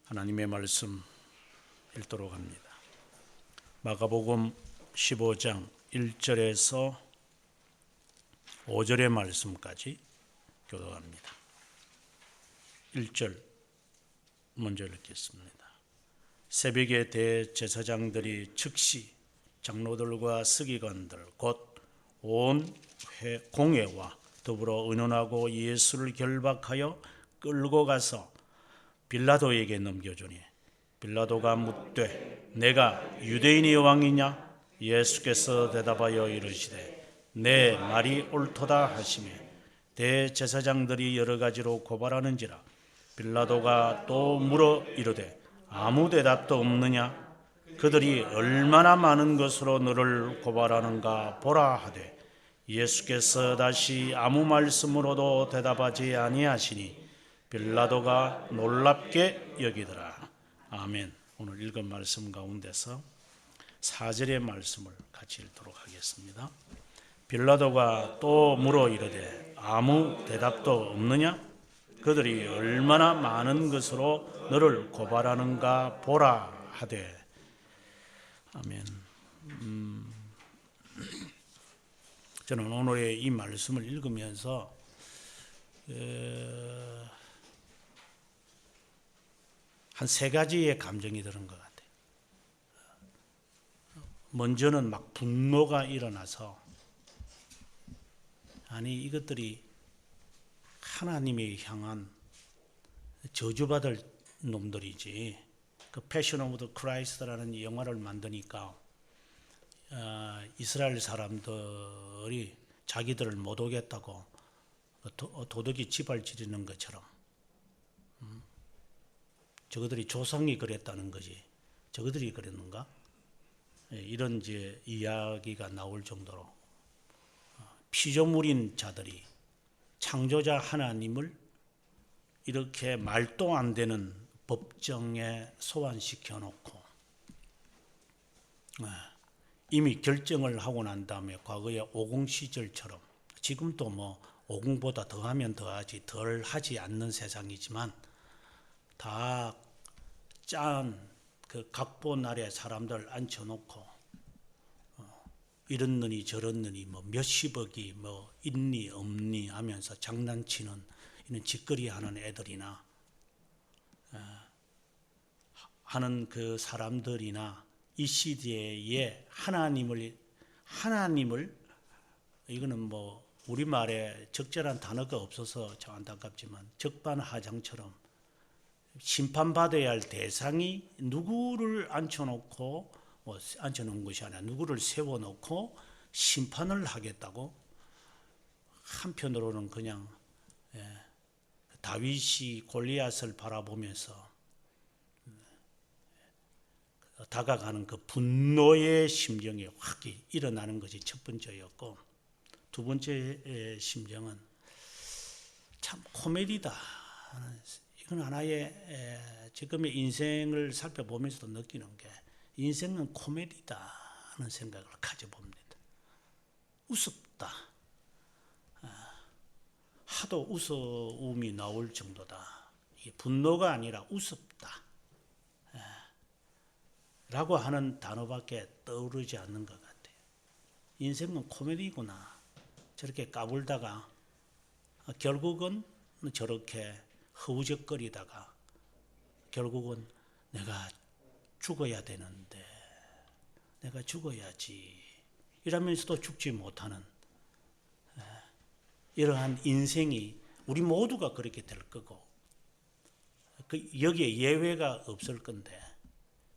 하나님의 말씀 읽도록 합니다. 마가복음 15장 1절에서 5절의 말씀까지 교독합니다. 1절 먼저 읽겠습니다. 새벽에 대제사장들이 즉시 장로들과 서기관들 곧 온 공회와 더불어 의논하고 예수를 결박하여 끌고 가서 빌라도에게 넘겨주니 빌라도가 묻되 내가 유대인의 왕이냐? 예수께서 대답하여 이르시되 내 말이 옳도다 하시매 대제사장들이 여러 가지로 고발하는지라 빌라도가 또 물어 이르되 아무 대답도 없느냐? 그들이 얼마나 많은 것으로 너를 고발하는가 보라 하되 예수께서 다시 아무 말씀으로도 대답하지 아니하시니 빌라도가 놀랍게 여기더라. 아멘. 오늘 읽은 말씀 가운데서 4절의 말씀을 같이 읽도록 하겠습니다. 빌라도가 또 물어 이르되 아무 대답도 없느냐? 그들이 얼마나 많은 것으로 너를 고발하는가 보라 하되. 아멘. 저는 오늘의 이 말씀을 읽으면서 한 세 가지의 감정이 드는 것 같아요. 먼저는 막 분노가 일어나서 아니 이것들이 하나님이 향한 저주받을 놈들이지. 그 패션 오브 더 크라이스트라는 영화를 만드니까 이스라엘 사람들이 자기들을 못 오겠다고 도둑이 지발지리는 것처럼 저것들이 조상이 그랬다는 거지 저것들이 그랬는가? 이런 이제 이야기가 나올 정도로 피조물인 자들이 창조자 하나님을 이렇게 말도 안 되는 법정에 소환시켜 놓고 이미 결정을 하고 난 다음에 과거의 오공 시절처럼 지금도 뭐 오공보다 더하면 더하지 덜 하지 않는 세상이지만 다 짠 그 각본 아래 사람들 앉혀놓고 이렇느니 저렇느니 뭐 몇십억이 뭐 있니 없니 하면서 장난치는 이런 짓거리 하는 애들이나 하는 그 사람들이나 이 시대에 하나님을 이거는 뭐 우리말에 적절한 단어가 없어서 참 안타깝지만 적반하장처럼 심판받아야 할 대상이 누구를 앉혀놓고 앉혀놓은 것이 아니라 누구를 세워놓고 심판을 하겠다고 한편으로는 그냥 다윗이 골리앗을 바라보면서 다가가는 그 분노의 심정이 확 일어나는 것이 첫 번째였고 두 번째 심정은 참 코미디다. 이건 하나의 지금의 인생을 살펴보면서도 느끼는 게 인생은 코미디다 하는 생각을 가져봅니다. 우습다. 하도 웃음이 나올 정도다. 이게 분노가 아니라 우습다. 라고 하는 단어밖에 떠오르지 않는 것 같아요. 인생은 코미디구나. 저렇게 까불다가 결국은 저렇게 허우적거리다가 결국은 내가 죽어야 되는데 내가 죽어야지 이러면서도 죽지 못하는 이러한 인생이 우리 모두가 그렇게 될 거고 여기에 예외가 없을 건데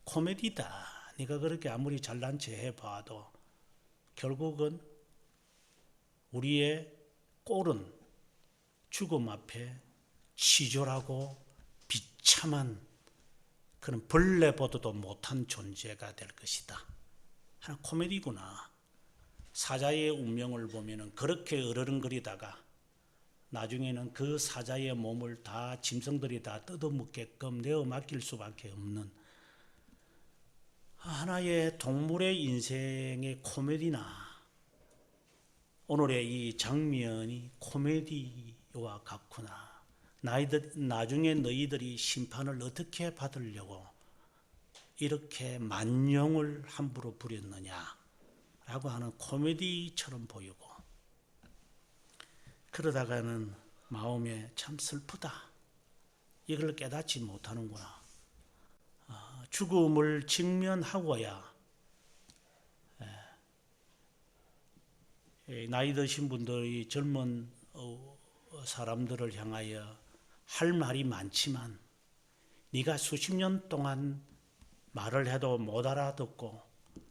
코미디다. 네가 그렇게 아무리 잘난 체 해봐도 결국은 우리의 꼴은 죽음 앞에 치졸하고 비참한 그런 벌레보다도 못한 존재가 될 것이다. 하나 코미디구나. 사자의 운명을 보면은 그렇게 으르렁거리다가 나중에는 그 사자의 몸을 다 짐승들이 다 뜯어먹게끔 내어 맡길 수밖에 없는 하나의 동물의 인생의 코미디나 오늘의 이 장면이 코미디와 같구나. 나중에 너희들이 심판을 어떻게 받으려고 이렇게 만용을 함부로 부렸느냐 라고 하는 코미디처럼 보이고, 그러다가는 마음에 참 슬프다, 이걸 깨닫지 못하는구나. 죽음을 직면하고야 나이 드신 분들이 젊은 사람들을 향하여 할 말이 많지만, 네가 수십 년 동안 말을 해도 못 알아듣고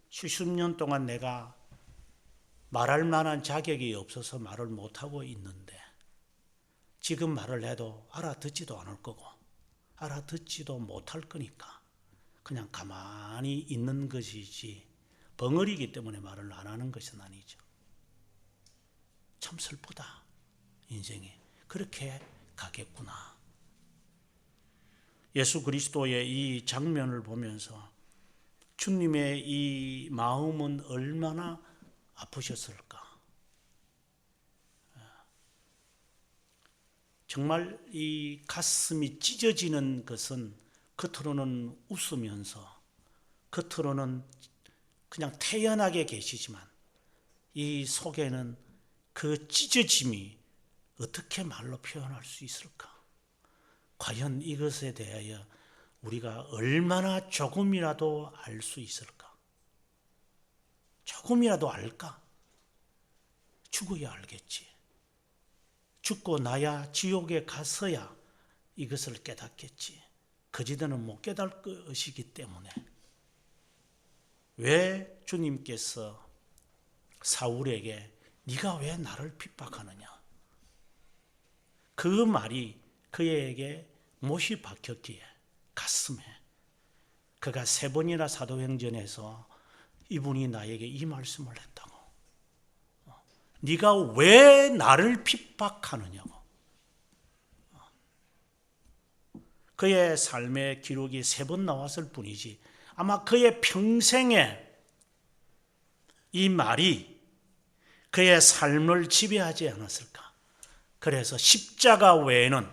수십 년 동안 내가 말할 만한 자격이 없어서 말을 못하고 있는데, 지금 말을 해도 알아듣지도 않을 거고 알아듣지도 못할 거니까 그냥 가만히 있는 것이지 벙어리이기 때문에 말을 안 하는 것은 아니죠. 참 슬프다. 인생이 그렇게 가겠구나. 예수 그리스도의 이 장면을 보면서 주님의 이 마음은 얼마나 아프셨을까. 정말 이 가슴이 찢어지는 것은 겉으로는 웃으면서, 겉으로는 그냥 태연하게 계시지만 이 속에는 그 찢어짐이 어떻게 말로 표현할 수 있을까? 과연 이것에 대하여 우리가 얼마나 조금이라도 알 수 있을까? 조금이라도 알까? 죽어야 알겠지. 죽고 나야 지옥에 가서야 이것을 깨닫겠지. 거지들은 못 깨달을 것이기 때문에. 왜 주님께서 사울에게 네가 왜 나를 핍박하느냐, 그 말이 그에게 못이 박혔기에 가슴에, 그가 3번이나 사도행전에서 이분이 나에게 이 말씀을 했다고. 네가 왜 나를 핍박하느냐고. 그의 삶의 기록이 3번 나왔을 뿐이지 아마 그의 평생에 이 말이 그의 삶을 지배하지 않았을까. 그래서 십자가 외에는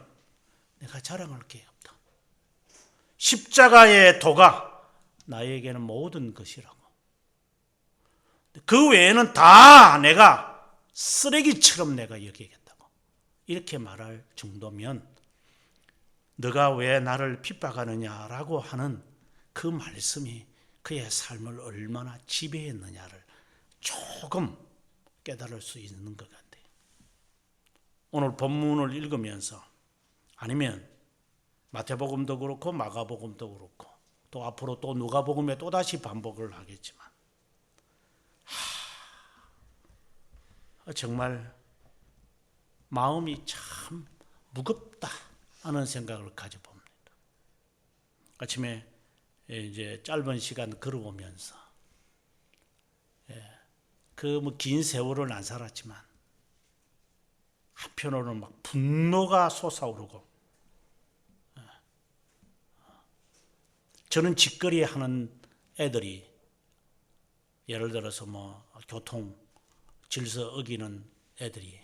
내가 자랑할 게 없다. 십자가의 도가 나에게는 모든 것이라고. 그 외에는 다 내가 쓰레기처럼 내가 여기겠다고. 이렇게 말할 정도면 너가 왜 나를 핍박하느냐라고 하는 그 말씀이 그의 삶을 얼마나 지배했느냐를 조금 깨달을 수 있는 것 같아요. 오늘 본문을 읽으면서, 아니면 마태복음도 그렇고 마가복음도 그렇고 또 앞으로 또 누가복음에 또다시 반복을 하겠지만, 정말 마음이 참 무겁다 하는 생각을 가져봅니다. 아침에 이제 짧은 시간 걸어오면서 그 뭐 긴 세월을 안 살았지만 한편으로는 막 분노가 솟아오르고, 저는 직거리 하는 애들이 예를 들어서 뭐 교통 질서 어기는 애들이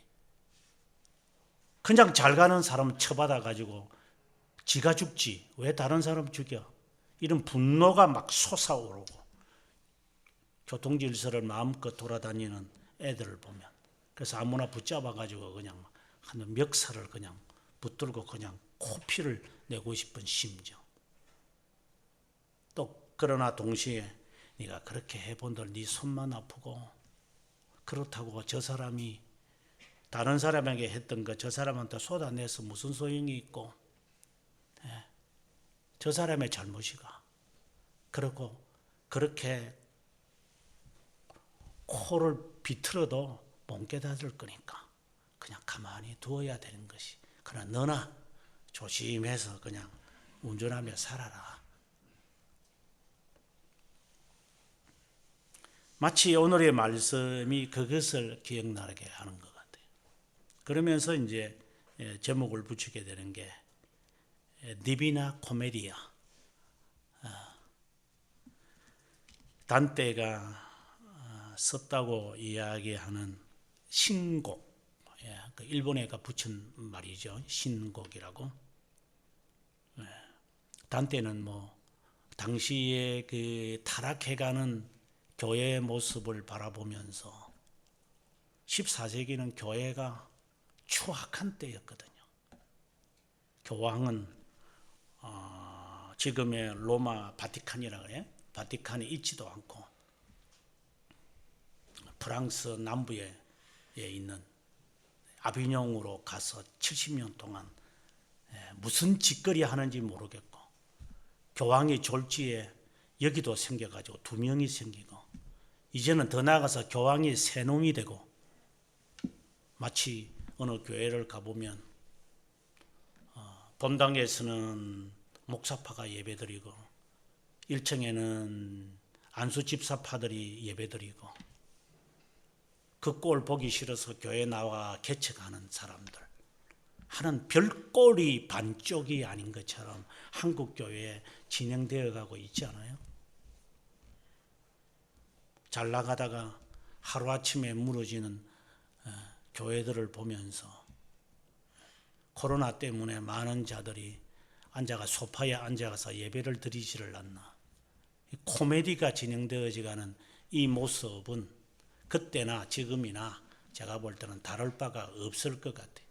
그냥 잘 가는 사람 쳐받아 가지고 지가 죽지 왜 다른 사람 죽여, 이런 분노가 막 솟아오르고 교통 질서를 마음껏 돌아다니는 애들을 보면, 그래서 아무나 붙잡아 가지고 그냥 한 멱살을 그냥 붙들고 그냥 코피를 내고 싶은 심정. 또 그러나 동시에 네가 그렇게 해본들 네 손만 아프고, 그렇다고 저 사람이 다른 사람에게 했던 거 저 사람한테 쏟아내서 무슨 소용이 있고, 저 사람의 잘못이가. 그리고 그렇게 코를 비틀어도 못 깨닫을 거니까 그냥 가만히 두어야 되는 것이. 그러나 너나 조심해서 그냥 운전하며 살아라. 마치 오늘의 말씀이 그것을 기억나게 하는 것 같아요. 그러면서 이제 제목을 붙이게 되는 게 디비나 코메디아. 단테가 썼다고 이야기하는 신곡, 그 일본애가 붙인 말이죠. 신곡이라고. 단테는 뭐 당시에 그 타락해가는 교회의 모습을 바라보면서 14세기는 교회가 추악한 때였거든요. 교황은 지금의 로마 바티칸이라고 해요. 바티칸이 있지도 않고 프랑스 남부에 있는 아비뇽으로 가서 70년 동안 무슨 짓거리 하는지 모르겠고, 교황이 졸지에 여기도 생겨가지고 2명이 생기고, 이제는 더 나아가서 교황이 새 놈이 되고, 마치 어느 교회를 가보면 본당에서는 목사파가 예배드리고 1층에는 안수 집사파들이 예배드리고, 그 꼴 보기 싫어서 교회 나와 개척하는 사람들 하는 별꼴이 반쪽이 아닌 것처럼 한국 교회에 진행되어 가고 있지 않아요? 잘 나가다가 하루아침에 무너지는 교회들을 보면서 코로나 때문에 많은 자들이 소파에 앉아서 예배를 드리지를 않나. 코미디가 진행되어지가는 이 모습은 그때나 지금이나 제가 볼 때는 다를 바가 없을 것 같아요.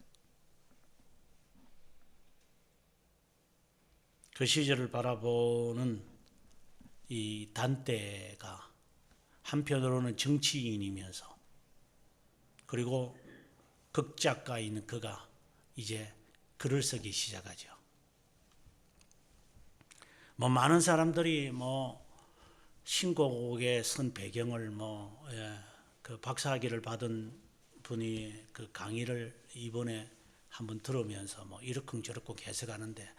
그 시절을 바라보는 이 단테가 한편으로는 정치인이면서, 그리고 극작가인 그가 이제 글을 쓰기 시작하죠. 많은 사람들이 신곡에 쓴 배경을 그 박사학위를 받은 분이 그 강의를 이번에 한번 들으면서 이러쿵저러쿵 해석하는데,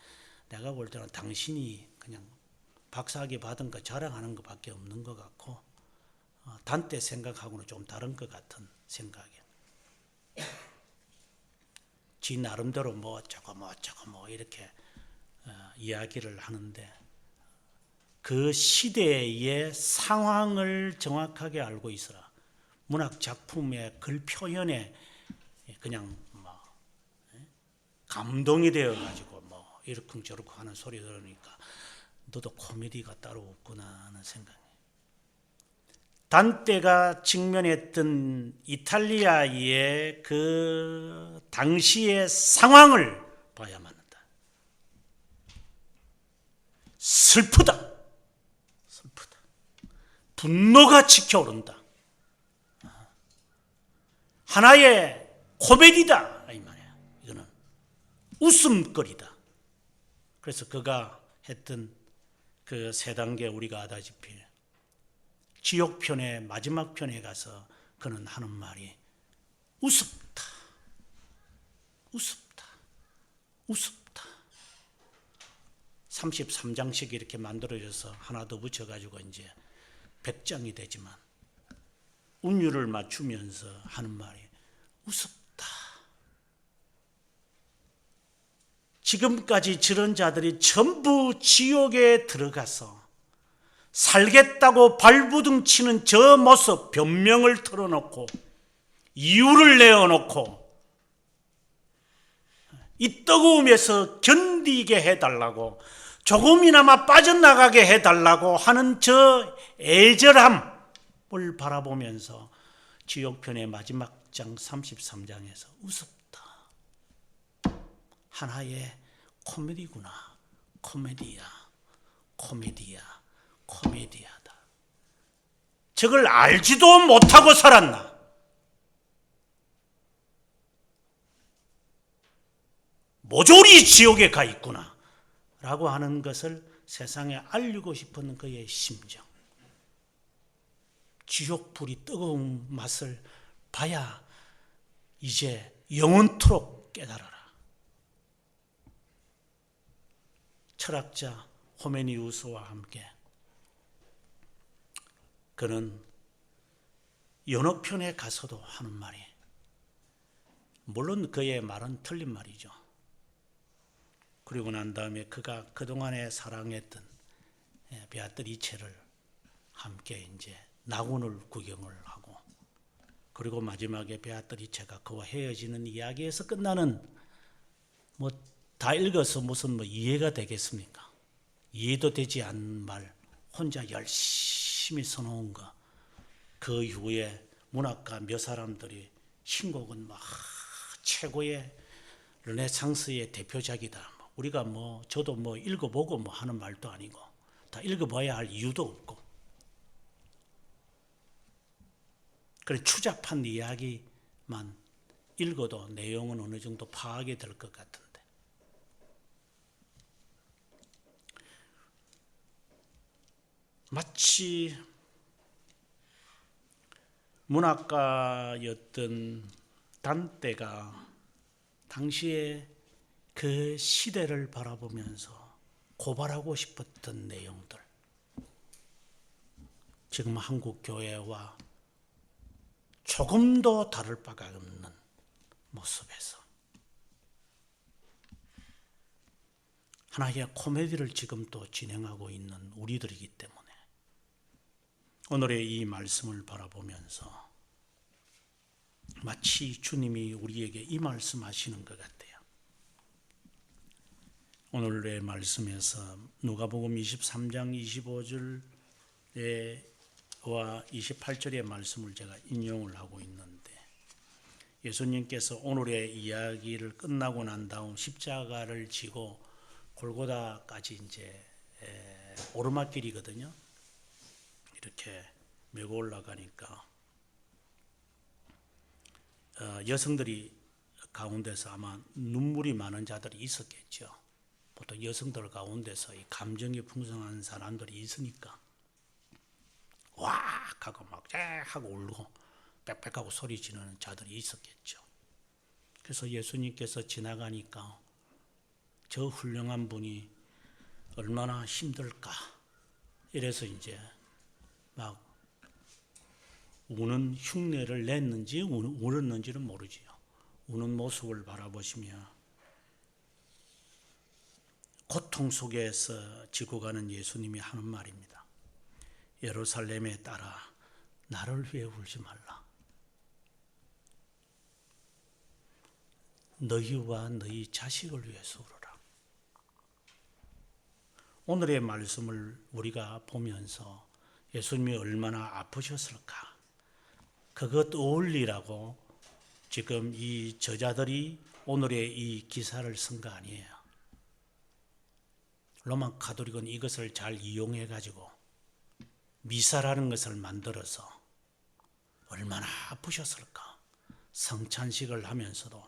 내가 볼 때는 당신이 그냥 박사학위 받은 거 자랑하는 것밖에 없는 것 같고, 단테 생각하고는 좀 다른 것 같은 생각이에요. 지 나름대로 어쩌고 이렇게 이야기를 하는데, 그 시대의 상황을 정확하게 알고 있어라. 문학 작품의 글 표현에 그냥 감동이 되어 가지고 이러쿵저러쿵 하는 소리 들으니까 너도 코미디가 따로 없구나 하는 생각이. 단테가 직면했던 이탈리아의 그 당시의 상황을 봐야만 한다. 슬프다. 분노가 치켜오른다. 하나의 코미디다 이 말이야. 이거는 웃음거리다. 그래서 그가 했던 그 세 단계 우리가 아다시피 지옥편의 마지막 편에 가서 그는 하는 말이 우습다. 33장씩 이렇게 만들어져서 하나 더 붙여가지고 이제 100장이 되지만 운율을 맞추면서 하는 말이 우습다. 지금까지 저런 자들이 전부 지옥에 들어가서 살겠다고 발부둥 치는 저 모습, 변명을 털어놓고 이유를 내어놓고 이 뜨거움에서 견디게 해달라고, 조금이나마 빠져나가게 해달라고 하는 저 애절함을 바라보면서 지옥편의 마지막 장 33장에서 우습다. 하나의 코미디구나. 코미디아다. 저걸 알지도 못하고 살았나? 모조리 지옥에 가 있구나 라고 하는 것을 세상에 알리고 싶은 그의 심정. 지옥불이 뜨거운 맛을 봐야 이제 영원토록 깨달아라. 철학자 호메니우스와 함께 그는 연어편에 가서도 하는 말이, 물론 그의 말은 틀린 말이죠. 그리고 난 다음에 그가 그동안에 사랑했던 베아트리체를 함께 이제 낙원을 구경을 하고, 그리고 마지막에 베아트리체가 그와 헤어지는 이야기에서 끝나는, 뭐 다 읽어서 무슨 뭐 이해가 되겠습니까? 이해도 되지 않는 말 혼자 열심히 써놓은 거. 그 이후에 문학가 몇 사람들이 신곡은 막 최고의 르네상스의 대표작이다. 우리가 뭐 저도 뭐 읽어보고 뭐 하는 말도 아니고 다 읽어봐야 할 이유도 없고, 그런 추잡한 이야기만 읽어도 내용은 어느 정도 파악이 될 것 같은데, 마치 문학가였던 단테가 당시에 그 시대를 바라보면서 고발하고 싶었던 내용들, 지금 한국 교회와 조금도 다를 바가 없는 모습에서 하나의 코미디를 지금 또 진행하고 있는 우리들이기 때문에 오늘의 이 말씀을 바라보면서 마치 주님이 우리에게 이 말씀하시는 것 같아요. 오늘의 말씀에서 누가복음 23장 25절과 28절의 말씀을 제가 인용을 하고 있는데, 예수님께서 오늘의 이야기를 끝나고 난 다음 십자가를 지고 골고다까지 이제 오르막길이거든요. 이렇게 메고 올라가니까 여성들이 가운데서 아마 눈물이 많은 자들이 있었겠죠. 보통 여성들 가운데서 이 감정이 풍성한 사람들이 있으니까 와 하고 막 하고 울고 빽빽하고 소리 지르는 자들이 있었겠죠. 그래서 예수님께서 지나가니까 저 훌륭한 분이 얼마나 힘들까, 이래서 이제 막 우는 흉내를 냈는지 울었는지는 모르지요. 우는 모습을 바라보시며 고통 속에서 지고 가는 예수님이 하는 말입니다. 예루살렘에 따라 나를 위해 울지 말라. 너희와 너희 자식을 위해서 울어라. 오늘의 말씀을 우리가 보면서 예수님이 얼마나 아프셨을까, 그것 어울리라고 지금 이 저자들이 오늘의 이 기사를 쓴 거 아니에요. 로마 가톨릭은 이것을 잘 이용해 가지고 미사라는 것을 만들어서 얼마나 아프셨을까, 성찬식을 하면서도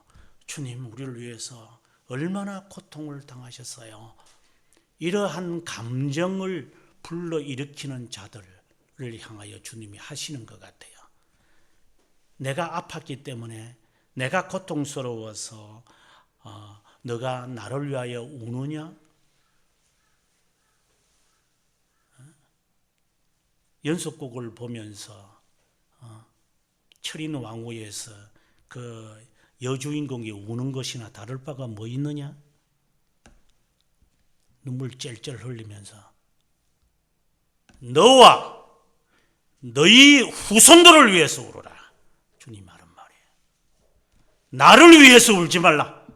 주님 우리를 위해서 얼마나 고통을 당하셨어요, 이러한 감정을 불러일으키는 자들을 향하여 주님이 하시는 것 같아요. 내가 아팠기 때문에, 내가 고통스러워서 너가 나를 위하여 우느냐? 연속곡을 보면서 철인 왕후에서 그 여주인공이 우는 것이나 다를 바가 뭐 있느냐? 눈물 찔찔 흘리면서 너와 너희 후손들을 위해서 울어라, 주님 하는 말이에요. 나를 위해서 울지 말라.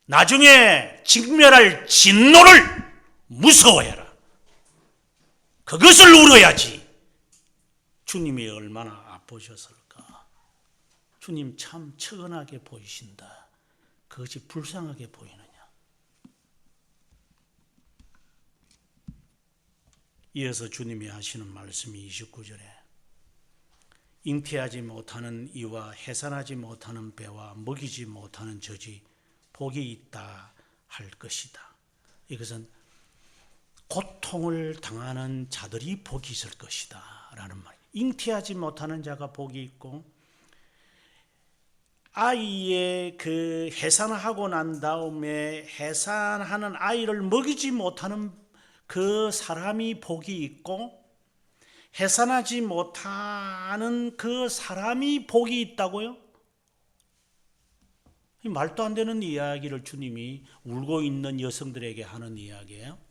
나중에 직면할 진노를 무서워해라. 그것을 울어야지. 주님이 얼마나 아프셨을까. 주님 참 처근하게 보이신다. 그것이 불쌍하게 보이느냐. 이어서 주님이 하시는 말씀이 29절에 잉태하지 못하는 이와 해산하지 못하는 배와 먹이지 못하는 젖이 복이 있다 할 것이다. 이것은 고통을 당하는 자들이 복이 있을 것이다 라는 말이에요. 잉태하지 못하는 자가 복이 있고, 아이의 그 해산하고 난 다음에 해산하는 아이를 먹이지 못하는 그 사람이 복이 있고, 해산하지 못하는 그 사람이 복이 있다고요? 말도 안 되는 이야기를 주님이 울고 있는 여성들에게 하는 이야기예요.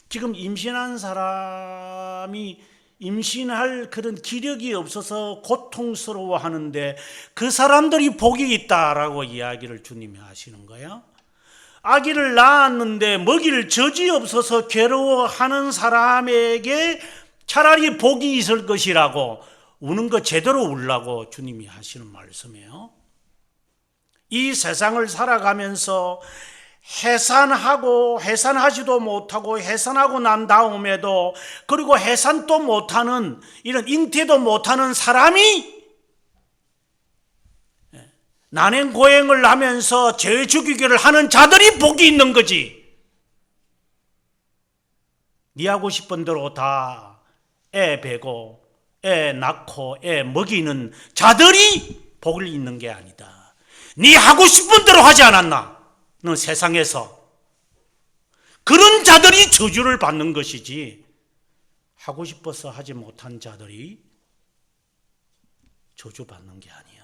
지금 임신한 사람이 임신할 그런 기력이 없어서 고통스러워하는데 그 사람들이 복이 있다라고 이야기를 주님이 하시는 거예요. 아기를 낳았는데 먹일 젖이 없어서 괴로워하는 사람에게 차라리 복이 있을 것이라고 우는 거 제대로 울라고 주님이 하시는 말씀이에요. 이 세상을 살아가면서 해산하지도 못하고 해산하고 난 다음에도 그리고 해산도 못하는 이런 잉태도 못하는 사람이 난행고행을 하면서 죄 죽이기를 하는 자들이 복이 있는 거지. 네 하고 싶은 대로 다 애 베고 애 낳고 애 먹이는 자들이 복을 있는 게 아니다. 네 하고 싶은 대로 하지 않았나? 너 세상에서 그런 자들이 저주를 받는 것이지 하고 싶어서 하지 못한 자들이 저주받는 게 아니야.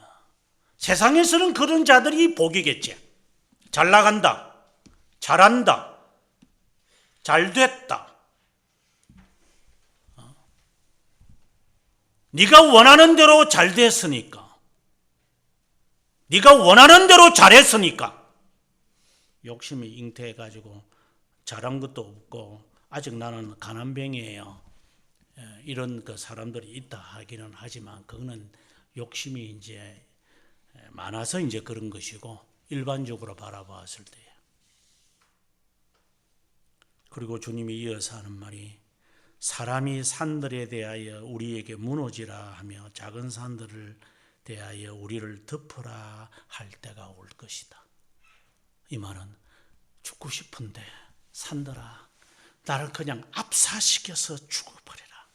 세상에서는 그런 자들이 복이겠지. 잘 나간다, 잘한다, 잘됐다. 네가 원하는 대로 잘 됐으니까, 네가 원하는 대로 잘했으니까 욕심이 잉태해가지고 잘한 것도 없고 아직 나는 가난뱅이에요. 이런 그 사람들이 있다 하기는 하지만 그거는 욕심이 이제 많아서 이제 그런 것이고 일반적으로 바라봤을 때. 그리고 주님이 이어서 하는 말이 사람이 산들에 대하여 우리에게 무너지라 하며 작은 산들을 대하여 우리를 덮으라 할 때가 올 것이다. 이 말은 죽고 싶은데 산들아 나를 그냥 압사시켜서 죽어버려라.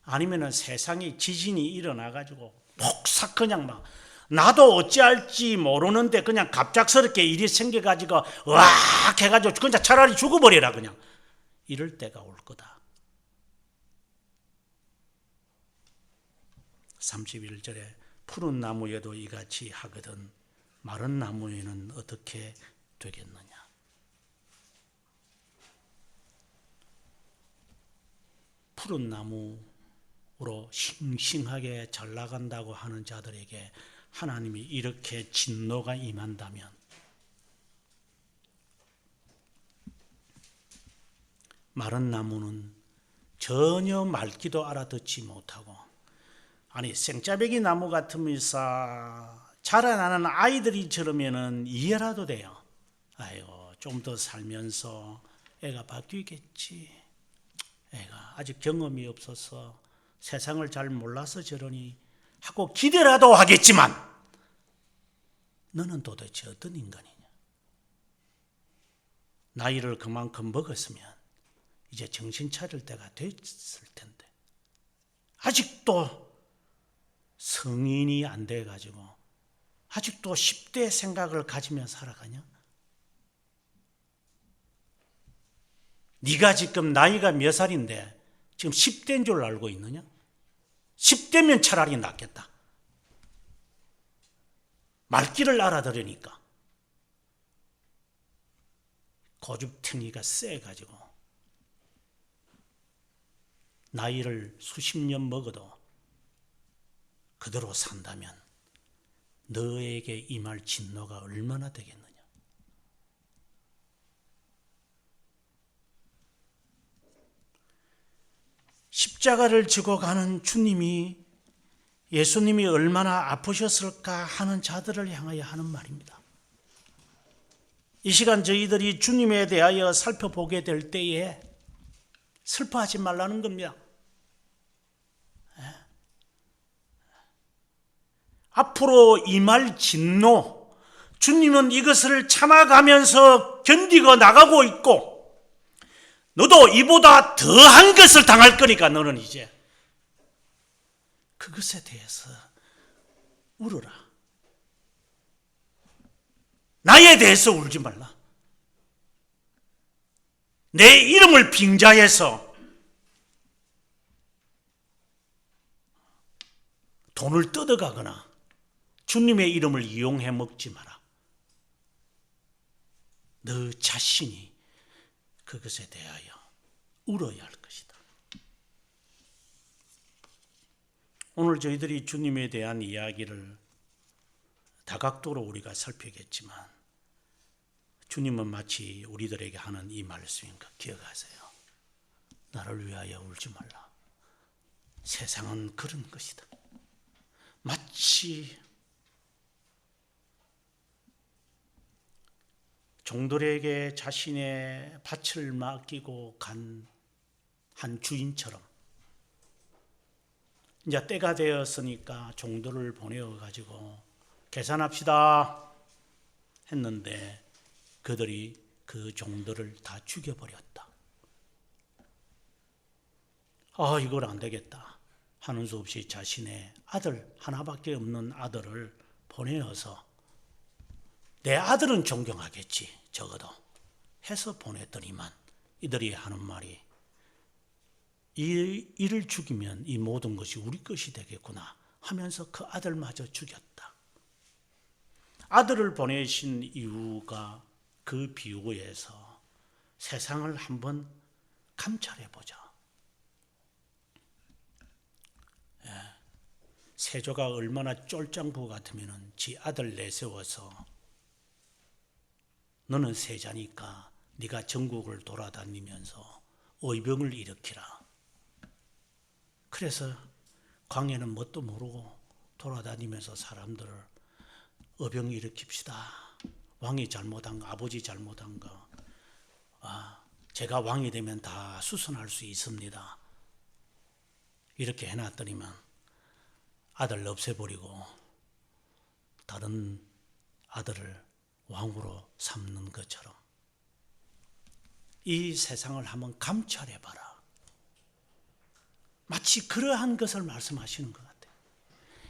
아니면은 세상에 지진이 일어나가지고 폭삭 그냥 막 나도 어찌할지 모르는데 그냥 갑작스럽게 일이 생겨가지고 으악 해가지고 그냥 차라리 죽어버려라 그냥. 이럴 때가 올 거다. 31절에 푸른 나무에도 이같이 하거든 마른 나무에는 어떻게 되겠느냐. 푸른 나무로 싱싱하게 잘 나간다고 하는 자들에게 하나님이 이렇게 진노가 임한다면 마른 나무는 전혀 맑기도 알아듣지 못하고 아니 생짜배기 나무 같으면서 자라나는 아이들이처럼에는 이해라도 돼요. 아이고 좀 더 살면서 애가 바뀌겠지. 애가 아직 경험이 없어서 세상을 잘 몰라서 저러니 하고 기대라도 하겠지만 너는 도대체 어떤 인간이냐. 나이를 그만큼 먹었으면 이제 정신 차릴 때가 됐을 텐데 아직도 성인이 안 돼가지고 아직도 10대 생각을 가지며 살아가냐? 네가 지금 나이가 몇 살인데 지금 10대인 줄 알고 있느냐? 10대면 차라리 낫겠다. 말귀를 알아들으니까 고집탱이가 세가지고 나이를 수십 년 먹어도 그대로 산다면 너에게 임할 진노가 얼마나 되겠느냐. 십자가를 지고 가는 주님이 예수님이 얼마나 아프셨을까 하는 자들을 향하여 하는 말입니다. 이 시간 저희들이 주님에 대하여 살펴보게 될 때에 슬퍼하지 말라는 겁니다. 앞으로 임할 진노, 주님은 이것을 참아가면서 견디고 나가고 있고 너도 이보다 더한 것을 당할 거니까 너는 이제 그것에 대해서 울어라. 나에 대해서 울지 말라. 내 이름을 빙자해서 돈을 뜯어가거나 주님의 이름을 이용해 먹지 마라. 너 자신이 그것에 대하여 울어야 할 것이다. 오늘 저희들이 주님에 대한 이야기를 다각도로 우리가 살피겠지만 주님은 마치 우리들에게 하는 이 말씀인 것 기억하세요. 나를 위하여 울지 말라. 세상은 그런 것이다. 마치 종들에게 자신의 밭을 맡기고 간 한 주인처럼 이제 때가 되었으니까 종들을 보내어 가지고 계산합시다 했는데 그들이 그 종들을 다 죽여버렸다. 이걸 안 되겠다 하는 수 없이 자신의 아들, 하나밖에 없는 아들을 보내어서 내 아들은 존경하겠지 적어도 해서 보냈더니만 이들이 하는 말이 이를 죽이면 이 모든 것이 우리 것이 되겠구나 하면서 그 아들마저 죽였다. 아들을 보내신 이유가 그 비유에서 세상을 한번 감찰해보자. 세조가 얼마나 쫄장부 같으면 지 아들 내세워서 너는 세자니까 네가 전국을 돌아다니면서 의병을 일으키라. 그래서 광해는 뭣도 모르고 돌아다니면서 사람들을 의병 일으킵시다. 왕이 잘못한 거, 아버지 잘못한 거, 제가 왕이 되면 다 수선할 수 있습니다. 이렇게 해놨더니만 아들 없애버리고 다른 아들을 왕으로 삼는 것처럼 이 세상을 한번 감찰해봐라. 마치 그러한 것을 말씀하시는 것 같아요.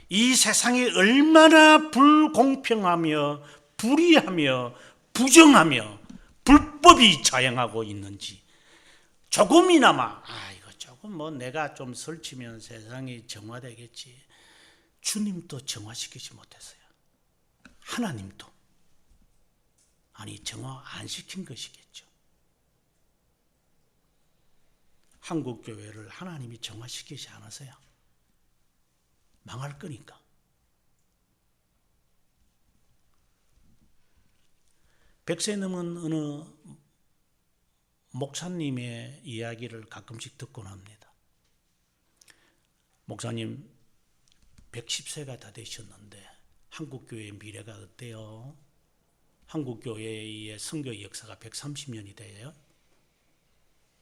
이 세상이 얼마나 불공평하며 불의하며 부정하며 불법이 자행하고 있는지 조금이나마 이거 조금 내가 좀 설치면 세상이 정화되겠지. 주님도 정화시키지 못했어요. 하나님도 정화 안 시킨 것이겠죠. 한국교회를 하나님이 정화시키지 않으세요? 망할 거니까. 백세 넘은 어느 목사님의 이야기를 가끔씩 듣곤 합니다. 목사님 110세가 다 되셨는데 한국교회의 미래가 어때요? 한국교회의 선교 역사가 130년이 돼요.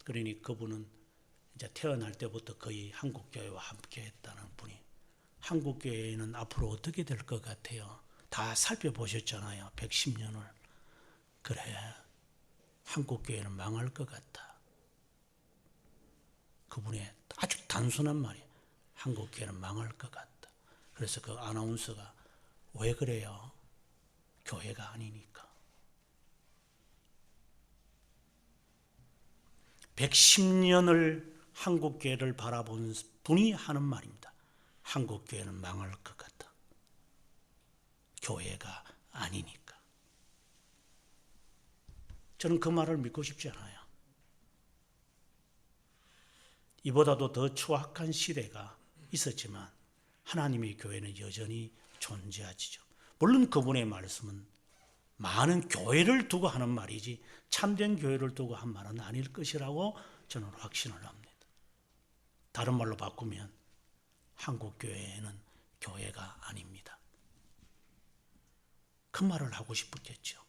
그러니 그분은 이제 태어날 때부터 거의 한국교회와 함께 했다는 분이 한국교회는 앞으로 어떻게 될 것 같아요? 다 살펴보셨잖아요. 110년을. 그래, 한국교회는 망할 것 같아. 그분의 아주 단순한 말이 한국교회는 망할 것 같다. 그래서 그 아나운서가 왜 그래요? 교회가 아니니까. 110년을 한국교회를 바라본 분이 하는 말입니다. 한국교회는 망할 것 같다. 교회가 아니니까. 저는 그 말을 믿고 싶지 않아요. 이보다도 더 추악한 시대가 있었지만 하나님의 교회는 여전히 존재하지요. 물론 그분의 말씀은 많은 교회를 두고 하는 말이지 참된 교회를 두고 한 말은 아닐 것이라고 저는 확신을 합니다. 다른 말로 바꾸면 한국교회는 교회가 아닙니다. 그 말을 하고 싶었겠죠.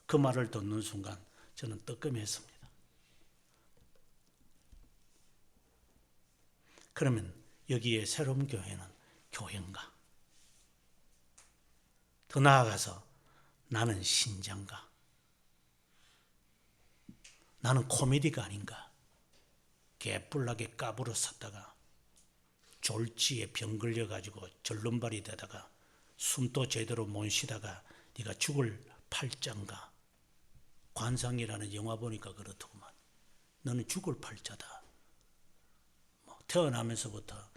그 말을 듣는 순간 저는 뜨끔했습니다. 그러면 여기에 새로운 교회는 교회인가? 더 나아가서 나는 신자인가? 나는 코미디가 아닌가? 개뿔나게 까불어 섰다가 졸지에 병 걸려가지고 절름발이 되다가 숨도 제대로 못 쉬다가 네가 죽을 팔자인가? 관상이라는 영화 보니까 그렇더구만. 너는 죽을 팔자다. 태어나면서부터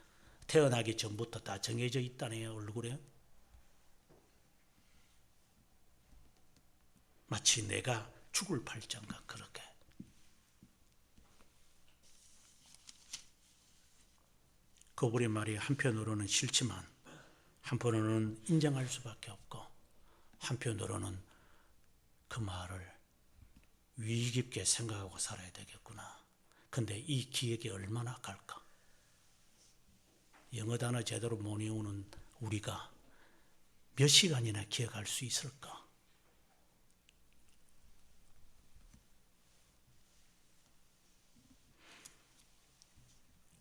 태어나기 전부터 다 정해져 있다네요. 얼굴에. 마치 내가 죽을 팔자인가 그렇게. 그분의 말이 한편으로는 싫지만 한편으로는 인정할 수밖에 없고 한편으로는 그 말을 위기 깊게 생각하고 살아야 되겠구나. 근데 이 기억이 얼마나 갈까? 영어 단어 제대로 못 외우는 우리가 몇 시간이나 기억할 수 있을까?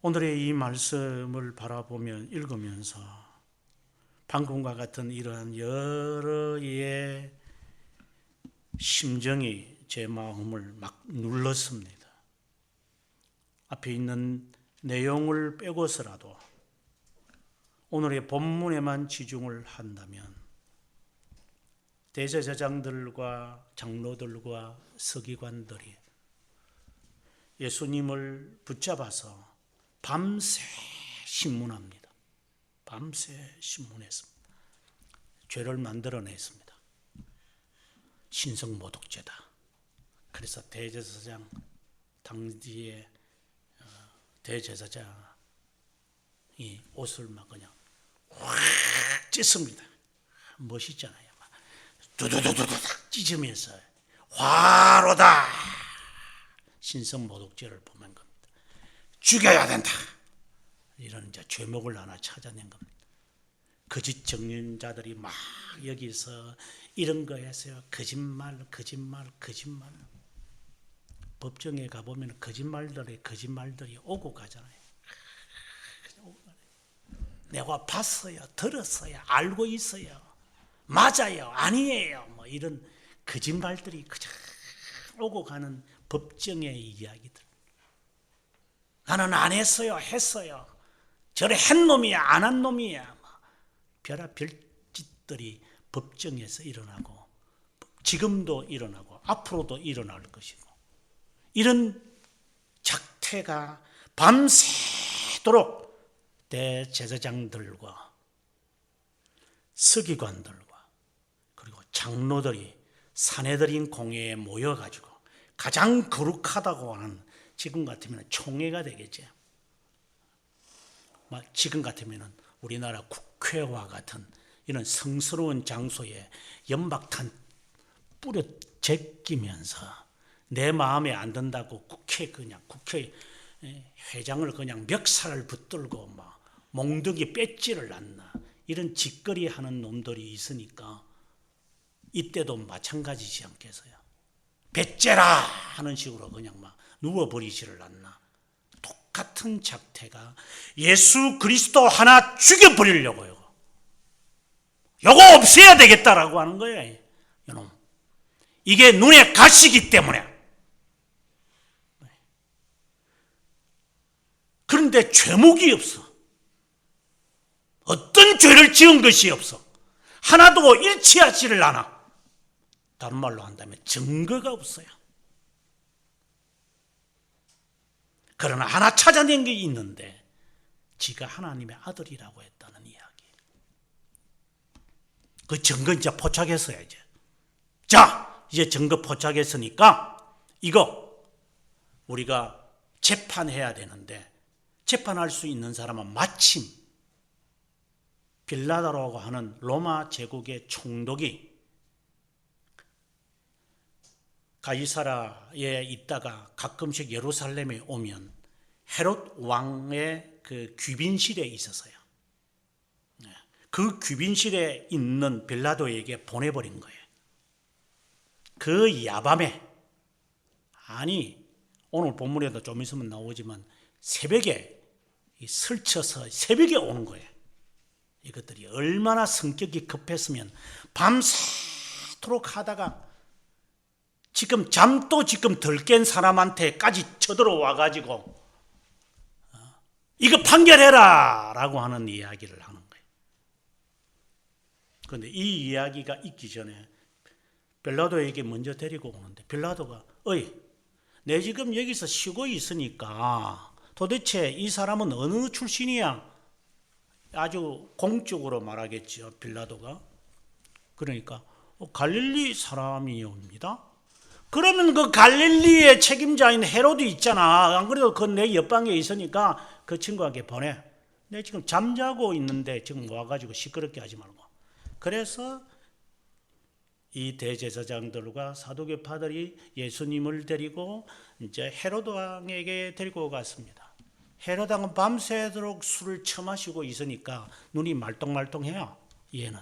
오늘의 이 말씀을 바라보면 읽으면서 방금과 같은 이러한 여러의 심정이 제 마음을 막 눌렀습니다. 앞에 있는 내용을 빼고서라도 오늘의 본문에만 치중을 한다면 대제사장들과 장로들과 서기관들이 예수님을 붙잡아서 밤새 신문합니다. 밤새 신문했습니다. 죄를 만들어냈습니다. 신성모독죄다. 그래서 대제사장 당시의 대제사장이 옷을 막 그냥 확 찢습니다. 멋있잖아요. 막 두두두두둑 찢으면서 화로다. 신성모독죄를 범한 겁니다. 죽여야 된다. 이런 이제 죄목을 하나 찾아낸 겁니다. 거짓 증언자들이 막 여기서 이런 거 했어요. 거짓말. 법정에 가보면 거짓말들이 오고 가잖아요. 내가 봤어요. 들었어요. 알고 있어요. 맞아요. 아니에요. 뭐 이런 거짓말들이 그저 오고 가는 법정의 이야기들. 나는 안 했어요. 했어요. 저래 한 놈이야. 안 한 놈이야. 별의별 짓들이 법정에서 일어나고 지금도 일어나고 앞으로도 일어날 것이고 이런 작태가 밤새도록 대제사장들과 서기관들과 그리고 장로들이 사내들인 공회에 모여가지고 가장 거룩하다고 하는 지금 같으면 총회가 되겠죠. 지금 같으면 우리나라 국회와 같은 이런 성스러운 장소에 연박탄 뿌려 제끼면서 내 마음에 안 든다고 국회 회장을 그냥 멱살을 붙들고 막 몽둥이 배지를 놨나 이런 짓거리 하는 놈들이 있으니까 이때도 마찬가지지 않겠어요. 배째라 하는 식으로 그냥 막 누워버리지를 않나. 똑같은 작태가 예수 그리스도 하나 죽여버리려고요. 요거 없애야 되겠다라고 하는 거예요. 이놈. 이게 눈에 가시기 때문에. 그런데 죄목이 없어. 어떤 죄를 지은 것이 없어. 하나도 일치하지를 않아. 다른 말로 한다면 증거가 없어요. 그러나 하나 찾아낸 게 있는데 지가 하나님의 아들이라고 했다는 이야기. 그 증거 이제 포착했어요. 이제 증거 포착했으니까 이거 우리가 재판해야 되는데 재판할 수 있는 사람은 마침 빌라도라고 하는 로마 제국의 총독이 가이사라에 있다가 가끔씩 예루살렘에 오면 헤롯 왕의 그 귀빈실에 있었어요. 그 귀빈실에 있는 빌라도에게 보내버린 거예요. 그 야밤에, 아니 오늘 본문에도 좀 있으면 나오지만 새벽에 설쳐서 새벽에 오는 거예요. 이것들이 얼마나 성격이 급했으면 밤새도록 하다가 지금 잠도 지금 덜 깬 사람한테까지 쳐들어와 가지고 이거 판결해라 라고 하는 이야기를 하는 거예요. 그런데 이 이야기가 있기 전에 빌라도에게 먼저 데리고 오는데 빌라도가 어이 내 지금 여기서 쉬고 있으니까 도대체 이 사람은 어느 출신이야? 아주 공적으로 말하겠죠. 빌라도가. 그러니까 갈릴리 사람이옵니다. 그러면 그 갈릴리의 책임자인 헤로드 있잖아. 안 그래도 그 내 옆방에 있으니까 그 친구에게 보내. 내 지금 잠자고 있는데 지금 와가지고 시끄럽게 하지 말고. 그래서 이 대제사장들과 사두개파들이 예수님을 데리고 이제 헤로드 왕에게 데리고 갔습니다. 헤로드 왕은 밤새도록 술을 처마시고 있으니까 눈이 말똥말똥해요. 얘는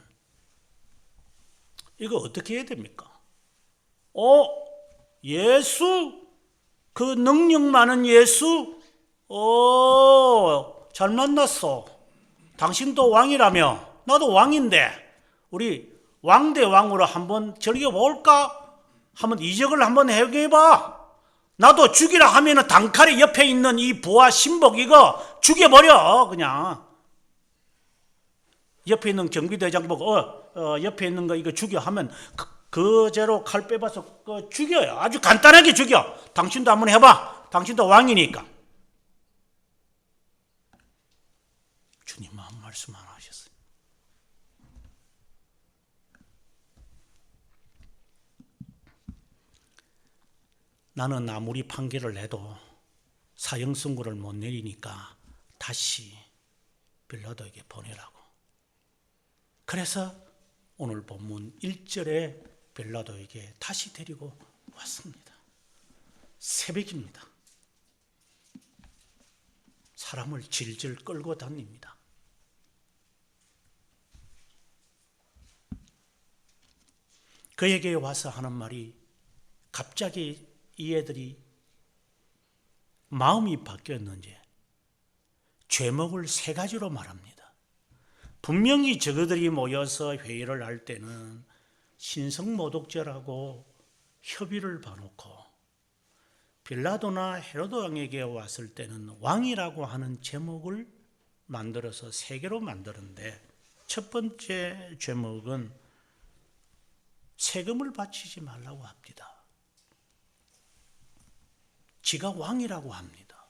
이거 어떻게 해야 됩니까? 예수, 그 능력 많은 예수, 잘 만났어. 당신도 왕이라며 나도 왕인데 우리 왕 대 왕으로 한번 즐겨볼까? 한번 이적을 한번 해봐. 나도 죽이라 하면은 단칼에 옆에 있는 이 부하 신복 이거 죽여버려. 그냥 옆에 있는 경비대장 보고 옆에 있는 거 이거 죽여 하면 그제로 칼 빼봐서 죽여요. 아주 간단하게 죽여. 당신도 한번 해봐. 당신도 왕이니까. 주님은 한 말씀 안 하셨어요. 나는 아무리 판결을 해도 사형 선고를 못 내리니까 다시 빌라도에게 보내라고. 그래서 오늘 본문 1절에 빌라도에게 다시 데리고 왔습니다. 새벽입니다. 사람을 질질 끌고 다닙니다. 그에게 와서 하는 말이 갑자기 이 애들이 마음이 바뀌었는지 죄목을 세 가지로 말합니다. 분명히 저들이 모여서 회의를 할 때는 신성모독죄라고 협의를 봐놓고 빌라도나 헤로드 왕에게 왔을 때는 왕이라고 하는 제목을 만들어서 세 개로 만드는데 첫 번째 제목은 세금을 바치지 말라고 합니다. 지가 왕이라고 합니다.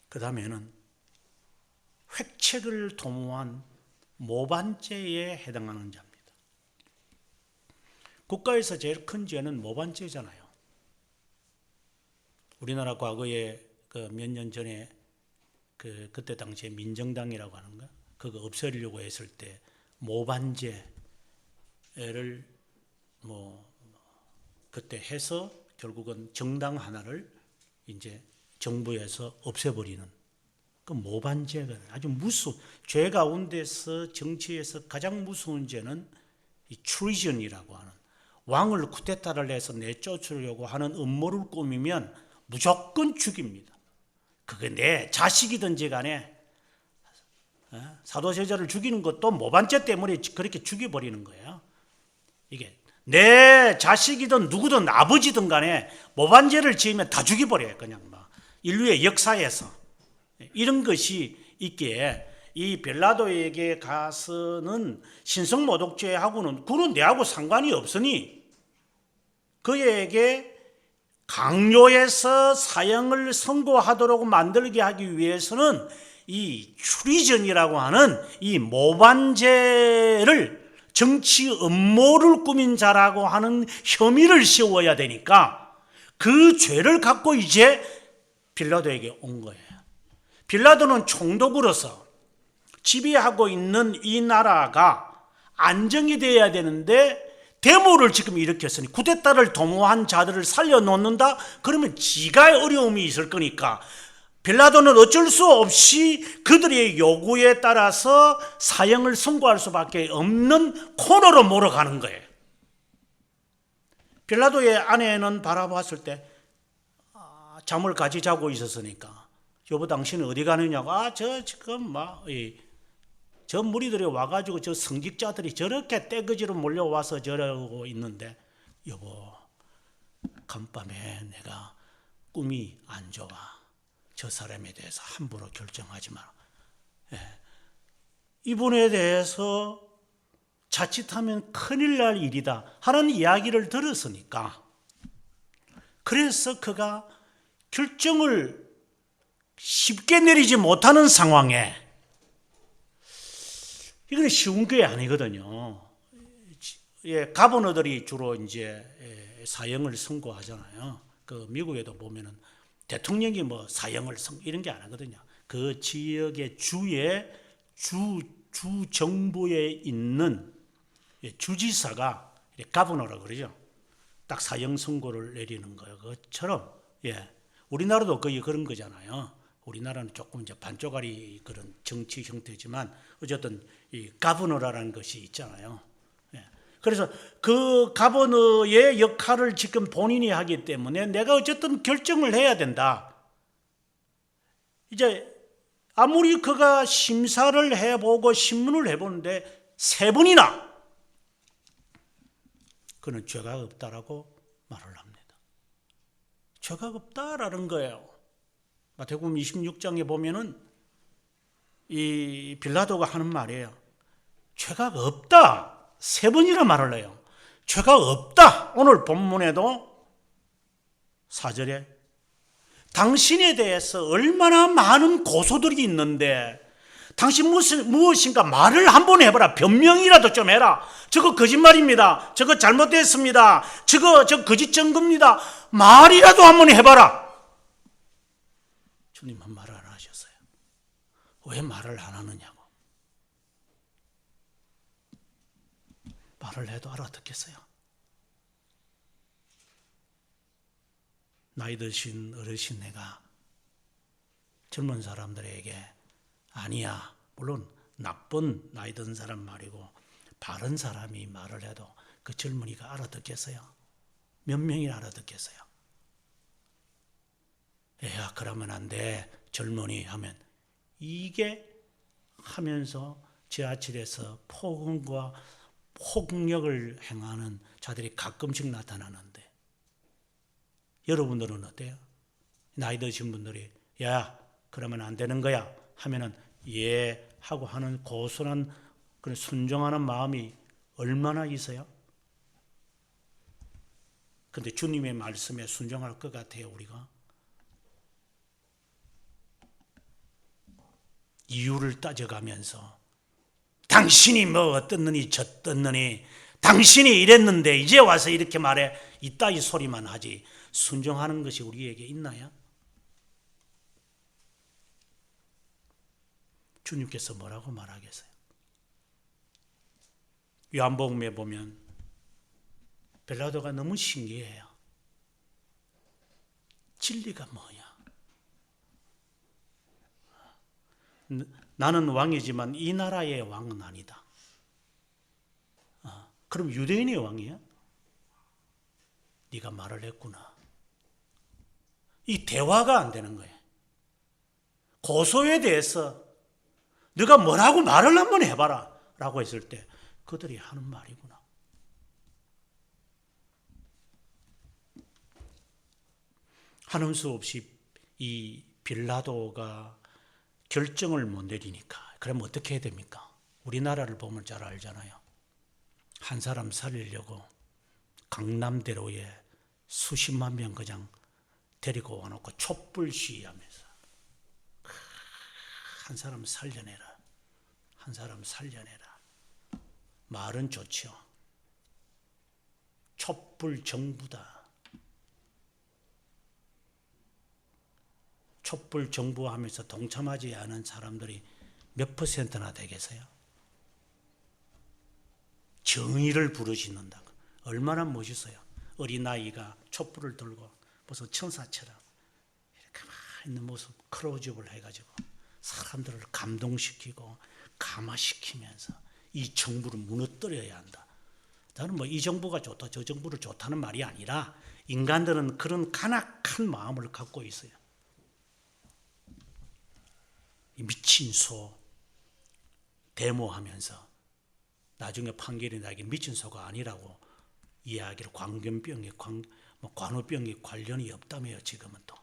그 다음에는 획책을 도모한 모반죄에 해당하는 자입니다. 국가에서 제일 큰 죄는 모반죄잖아요. 우리나라 과거에 몇 년 전에 그때 당시에 민정당이라고 하는 거 그거 없애려고 했을 때 모반죄를 그때 해서 결국은 정당 하나를 이제 정부에서 없애버리는 그 모반죄가 아주 무서운 죄 가운데서 정치에서 가장 무서운 죄는 이 트리전이라고 하는 왕을 쿠데타를 해서 내쫓으려고 하는 음모를 꾸미면 무조건 죽입니다. 그게 내 자식이든지 간에 사도세자를 죽이는 것도 모반죄 때문에 그렇게 죽여버리는 거예요. 이게 내 자식이든 누구든 아버지든 간에 모반죄를 지으면 다 죽여버려요. 그냥 막 인류의 역사에서 이런 것이 있기에 이 빌라도에게 가서는 신성모독죄하고는 그는 내하고 상관이 없으니 그에게 강요해서 사형을 선고하도록 만들게 하기 위해서는 이 트리전이라고 하는 이 모반죄를 정치 음모를 꾸민 자라고 하는 혐의를 씌워야 되니까 그 죄를 갖고 이제 빌라도에게 온 거예요. 빌라도는 총독으로서 지배하고 있는 이 나라가 안정이 되어야 되는데 데모를 지금 일으켰으니 쿠데타를 도모한 자들을 살려놓는다? 그러면 지가 어려움이 있을 거니까 빌라도는 어쩔 수 없이 그들의 요구에 따라서 사형을 선고할 수밖에 없는 코너로 몰아가는 거예요. 빌라도의 아내는 바라봤을 때 잠을 같이 자고 있었으니까 여보 당신은 어디 가느냐고 저 지금 저 무리들이 와가지고 저 성직자들이 저렇게 떼거지로 몰려와서 저러고 있는데 여보 간밤에 내가 꿈이 안 좋아. 저 사람에 대해서 함부로 결정하지 마라. 이분에 대해서 자칫하면 큰일 날 일이다 하는 이야기를 들었으니까 그래서 그가 결정을 쉽게 내리지 못하는 상황에 이건 쉬운 게 아니거든요. 가버너들이 주로 이제 사형을 선고하잖아요. 그 미국에도 보면은 대통령이 사형을 이런 게 안 하거든요. 그 지역의 주 정부에 있는 주지사가 가버너라고 그러죠. 딱 사형 선고를 내리는 것처럼, 우리나라도 거의 그런 거잖아요. 우리나라는 조금 이제 반쪽짜리 그런 정치 형태지만 어쨌든 이 가버너라는 것이 있잖아요. 그래서 그 가버너의 역할을 지금 본인이 하기 때문에 내가 어쨌든 결정을 해야 된다. 이제 아무리 그가 심사를 해보고 신문을 해보는데 3번이나 그는 죄가 없다라고 말을 합니다. 죄가 없다라는 거예요. 마태복음 26장에 보면은 이 빌라도가 하는 말이에요. 죄가 없다. 3번이나 말을 해요. 죄가 없다. 오늘 본문에도 4절에 당신에 대해서 얼마나 많은 고소들이 있는데 당신 무엇인가 말을 한번 해봐라. 변명이라도 좀 해라. 저거 거짓말입니다. 저거 잘못됐습니다. 저거 거짓 증거입니다. 말이라도 한번 해봐라. 주님은 말을 안 하셨어요. 왜 말을 안 하느냐고. 말을 해도 알아듣겠어요. 나이 드신 어르신 내가 젊은 사람들에게 아니야, 물론 나쁜 나이 든 사람 말이고 바른 사람이 말을 해도 그 젊은이가 알아듣겠어요? 몇 명이 알아듣겠어요? 야, 그러면 안 돼, 젊은이 하면 이게 하면서 지하철에서 폭언과 폭력을 행하는 자들이 가끔씩 나타나는데 여러분들은 어때요? 나이 드신 분들이 야, 그러면 안 되는 거야 하면은 예 하고 하는 고순한 그런 순종하는 마음이 얼마나 있어요? 근데 주님의 말씀에 순종할 것 같아요, 우리가? 이유를 따져가면서 당신이 뭐 어떻느니 저떻느니 당신이 이랬는데 이제 와서 이렇게 말해 이따위 소리만 하지 순종하는 것이 우리에게 있나요? 주님께서 뭐라고 말하겠어요? 요한복음에 보면 빌라도가 너무 신기해요. 진리가 뭐야? 나는 왕이지만 이 나라의 왕은 아니다. 그럼 유대인의 왕이야? 네가 말을 했구나. 이 대화가 안 되는 거예요. 고소에 대해서 네가 뭐라고 말을 한번 해봐라 라고 했을 때 그들이 하는 말이구나. 하는 수 없이 이 빌라도가 결정을 못 내리니까 그럼 어떻게 해야 됩니까? 우리나라를 보면 잘 알잖아요. 한 사람 살리려고 강남대로에 수십만 명 그냥 데리고 와놓고 촛불 시위하면서 한 사람 살려내라. 한 사람 살려내라. 말은 좋죠. 촛불 정부다. 촛불 정부 하면서 동참하지 않은 사람들이 몇 %나 되겠어요? 정의를 부르짖는다. 얼마나 멋있어요. 어린아이가 촛불을 들고 무슨 천사처럼 이렇게 막 있는 모습 클로즈업을 해가지고 사람들을 감동시키고 감화시키면서 이 정부를 무너뜨려야 한다. 나는 뭐 이 정부가 좋다 저 정부를 좋다는 말이 아니라 인간들은 그런 간악한 마음을 갖고 있어요. 미친 소 데모하면서 나중에 판결이 나게 미친 소가 아니라고 이야기를 광견병에 관우병에 관련이 없다며요. 지금은 또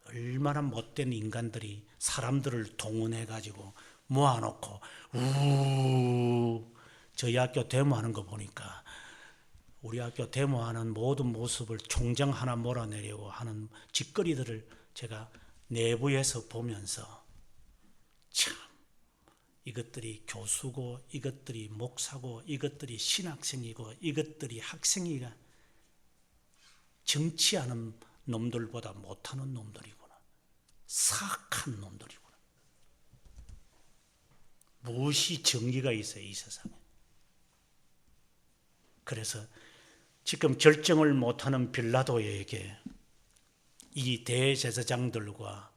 얼마나 못된 인간들이 사람들을 동원해가지고 모아놓고 저희 학교 데모하는 거 보니까 우리 학교 데모하는 모든 모습을 총장 하나 몰아내려고 하는 짓거리들을 제가 내부에서 보면서 참 이것들이 교수고 이것들이 목사고 이것들이 신학생이고 이것들이 학생이가 정치하는 놈들보다 못하는 놈들이구나. 사악한 놈들이구나. 무엇이 정의가 있어요, 이 세상에. 그래서 지금 결정을 못하는 빌라도에게 이 대제사장들과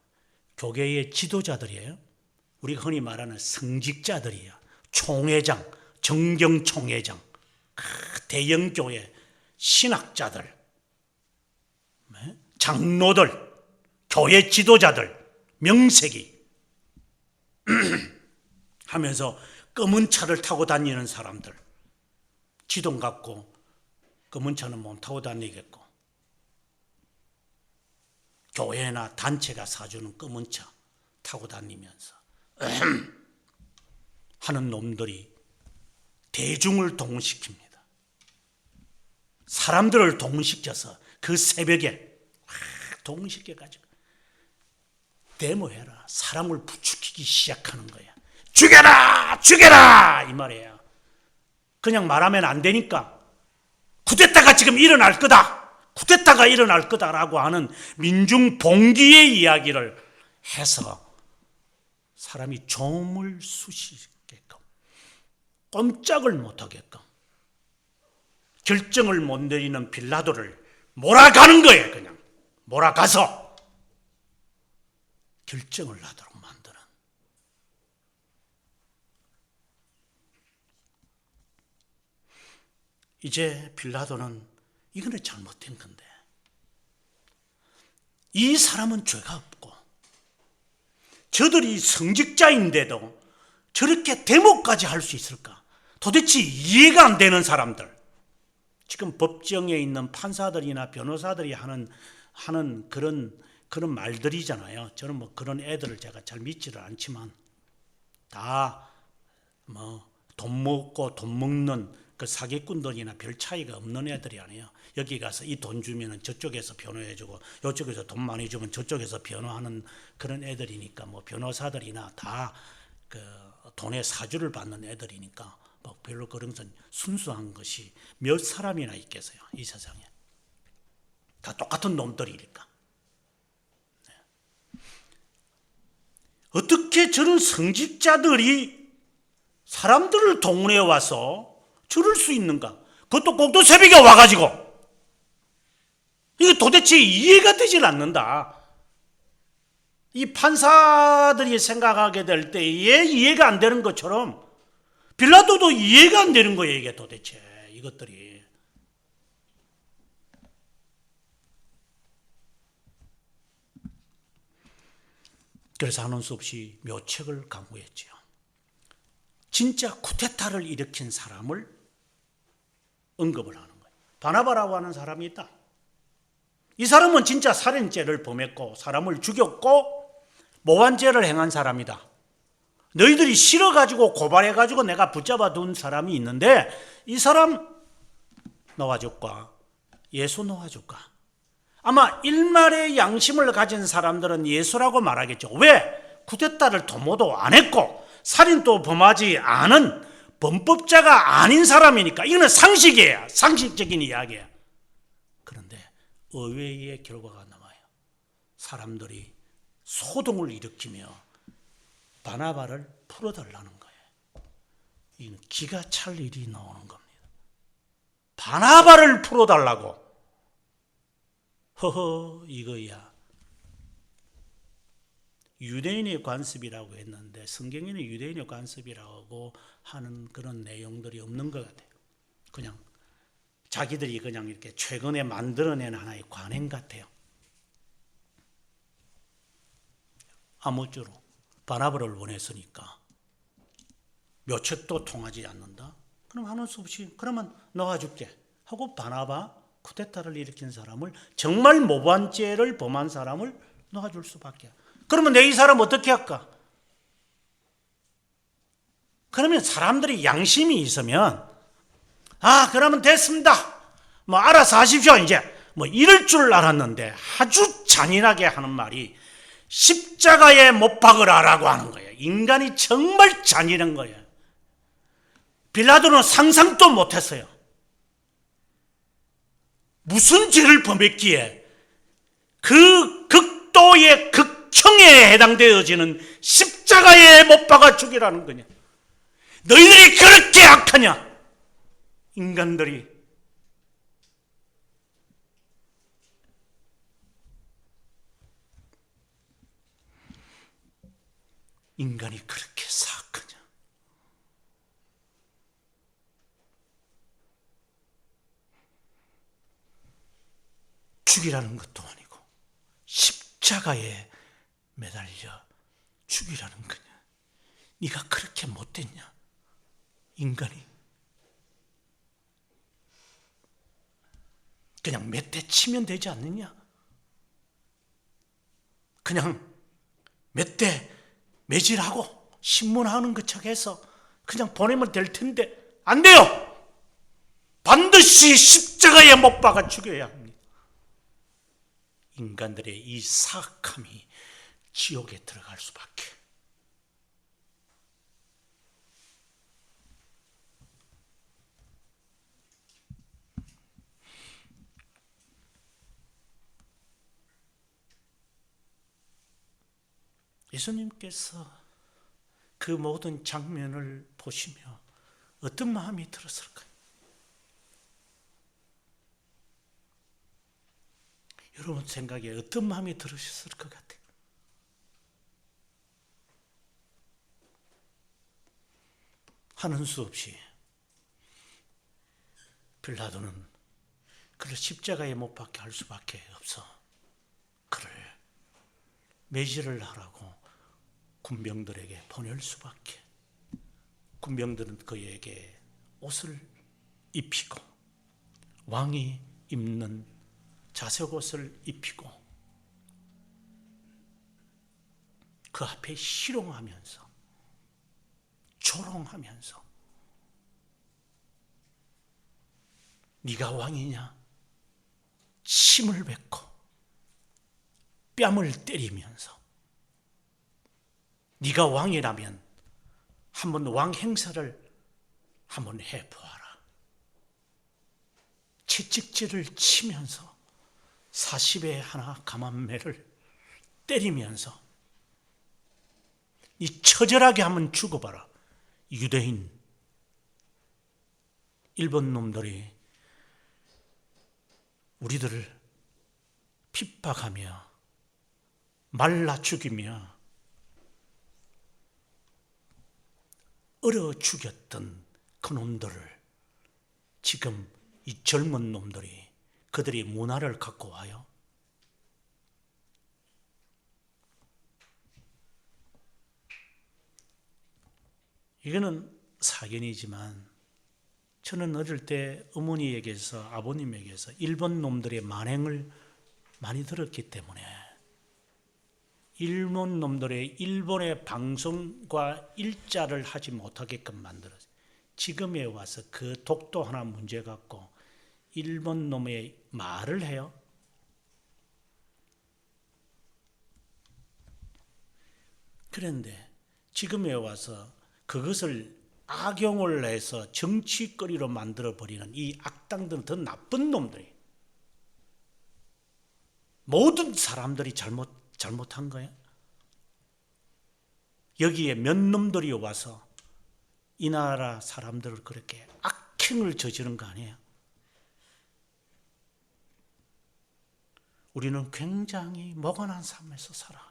교계의 지도자들이에요. 우리가 흔히 말하는 성직자들이에요. 총회장, 정경총회장, 대형교회 신학자들, 장로들, 교회 지도자들, 명색이 하면서 검은 차를 타고 다니는 사람들, 지동 갖고 검은 차는 못 타고 다니겠고, 교회나 단체가 사주는 검은 차 타고 다니면서 하는 놈들이 대중을 동시킵니다. 사람들을 동시켜서 그 새벽에 동시켜가지고 데모해라. 사람을 부추기기 시작하는 거야. 죽여라! 죽여라! 이 말이에요. 그냥 말하면 안 되니까 쿠데타가 지금 일어날 거다. 쿠데타가 일어날 거다라고 하는 민중 봉기의 이야기를 해서 사람이 좀을 쑤시게끔, 꼼짝을 못하게끔, 결정을 못 내리는 빌라도를 몰아가는 거예요. 그냥 몰아가서 결정을 하도록 만드는. 이제 빌라도는 이거는 잘못된 건데, 이 사람은 죄가 없고 저들이 성직자인데도 저렇게 데모까지 할 수 있을까? 도대체 이해가 안 되는 사람들, 지금 법정에 있는 판사들이나 변호사들이 하는 그런 말들이잖아요. 저는 뭐 그런 애들을 제가 잘 믿지를 않지만 다 뭐 돈 먹고 돈 먹는 그 사기꾼들이나 별 차이가 없는 애들이 아니에요. 여기 가서 이 돈 주면은 저쪽에서 변호해주고, 이쪽에서 돈 많이 주면 저쪽에서 변호하는 그런 애들이니까, 뭐 변호사들이나 다 그 돈의 사주를 받는 애들이니까 뭐 별로 그런 순수한 것이 몇 사람이나 있겠어요, 이 세상에. 다 똑같은 놈들이니까. 네. 어떻게 저런 성직자들이 사람들을 동원해 와서 저럴 수 있는가? 그것도 꼭두 새벽에 와가지고. 이게 도대체 이해가 되질 않는다. 이 판사들이 생각하게 될 때에 이해가 안 되는 것처럼 빌라도도 이해가 안 되는 거예요, 이게 도대체. 이것들이. 그래서 하는 수 없이 묘책을 강구했지요. 진짜 쿠데타를 일으킨 사람을 언급을 하는 거예요. 바나바라고 하는 사람이 있다. 이 사람은 진짜 살인죄를 범했고 사람을 죽였고 모환죄를 행한 사람이다. 너희들이 싫어가지고 고발해가지고 내가 붙잡아 둔 사람이 있는데 이 사람 놓아줄까? 예수 놓아줄까? 아마 일말의 양심을 가진 사람들은 예수라고 말하겠죠. 왜? 쿠데타를 도모도 안 했고 살인도 범하지 않은 범법자가 아닌 사람이니까. 이거는 상식이에요. 상식적인 이야기예요. 그런데 의외의 결과가 나와요. 사람들이 소동을 일으키며 바나바를 풀어달라는 거예요. 이건 기가 찰 일이 나오는 겁니다. 바나바를 풀어달라고. 허허, 이거야. 유대인의 관습이라고 했는데 성경에는 유대인의 관습이라고 하는 그런 내용들이 없는 것 같아요. 그냥 자기들이 그냥 이렇게 최근에 만들어낸 하나의 관행 같아요. 아무쪼록 바나바를 원했으니까 묘책도 통하지 않는다. 그럼 하는 수 없이 그러면 놓아줄게 하고 바나바, 쿠데타를 일으킨 사람을, 정말 모반죄를 범한 사람을 놓아줄 수밖에. 그러면 내 이 사람 어떻게 할까? 그러면 사람들이 양심이 있으면 그러면 됐습니다. 뭐 알아서 하십시오. 이제 뭐 이럴 줄 알았는데 아주 잔인하게 하는 말이 십자가에 못 박으라라고 하는 거예요. 인간이 정말 잔인한 거예요. 빌라도는 상상도 못했어요. 무슨 죄를 범했기에 그 극도의 극형 형에 해당되어지는 십자가에 못 박아 죽이라는 거냐? 너희들이 그렇게 악하냐? 인간들이 그렇게 사악하냐? 죽이라는 것도 아니고 십자가에 매달려 죽이라는 거냐? 네가 그렇게 못됐냐? 인간이 그냥 몇 대 치면 되지 않느냐? 그냥 몇 대 매질하고 신문하는 것처럼 해서 그냥 보내면 될 텐데 안 돼요. 반드시 십자가에 못 박아 죽여야 합니다. 인간들의 이 사악함이 지옥에 들어갈 수밖에. 예수님께서 그 모든 장면을 보시며 어떤 마음이 들었을까요? 여러분 생각에 어떤 마음이 들으셨을 것 같아요? 하는 수 없이 빌라도는 그를 십자가에 못 박게 할 수밖에 없어 그를 매질을 하라고 군병들에게 보낼 수밖에. 군병들은 그에게 옷을 입히고 왕이 입는 자색옷을 입히고 그 앞에 희롱하면서 조롱하면서 네가 왕이냐? 침을 뱉고 뺨을 때리면서 네가 왕이라면 한번 왕 행사를 한번 해보아라. 채찍질을 치면서 40에 하나 가만매를 때리면서 이 처절하게 한번 죽어봐라. 유대인 일본 놈들이 우리들을 핍박하며 말라 죽이며 얼어 죽였던 그 놈들을 지금 이 젊은 놈들이 그들이 문화를 갖고 와요. 이거는 사견이지만 저는 어릴 때 어머니에게서 아버님에게서 일본 놈들의 만행을 많이 들었기 때문에 일본 놈들의 일본의 방송과 일자를 하지 못하게끔 만들었어요. 지금에 와서 그 독도 하나 문제 갖고 일본 놈의 말을 해요. 그런데 지금에 와서 그것을 악용을 해서 정치거리로 만들어버리는 이 악당들은 더 나쁜 놈들이에요. 모든 사람들이 잘못한 거예요. 여기에 몇 놈들이 와서 이 나라 사람들을 그렇게 악행을 저지른 거 아니에요. 우리는 굉장히 모건한 삶에서 살아.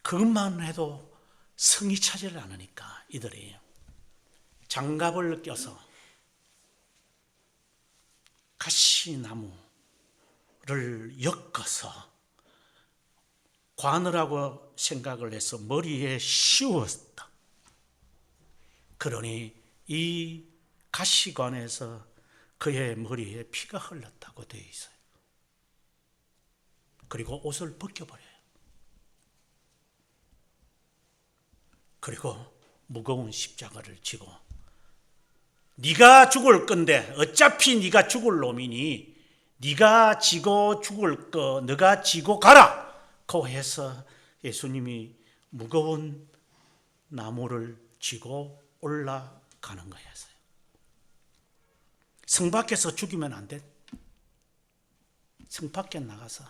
그것만 해도 성이 차지를 않으니까 이들이 장갑을 껴서 가시나무를 엮어서 관으라고 생각을 해서 머리에 씌웠다. 그러니 이 가시관에서 그의 머리에 피가 흘렀다고 되어 있어요. 그리고 옷을 벗겨버려요. 그리고 무거운 십자가를 지고 네가 죽을 건데 어차피 네가 죽을 놈이니 네가 지고 죽을 거 네가 지고 가라. 고 해서 예수님이 무거운 나무를 지고 올라가는 거였어요. 성 밖에서 죽이면 안 돼. 성 밖에 나가서.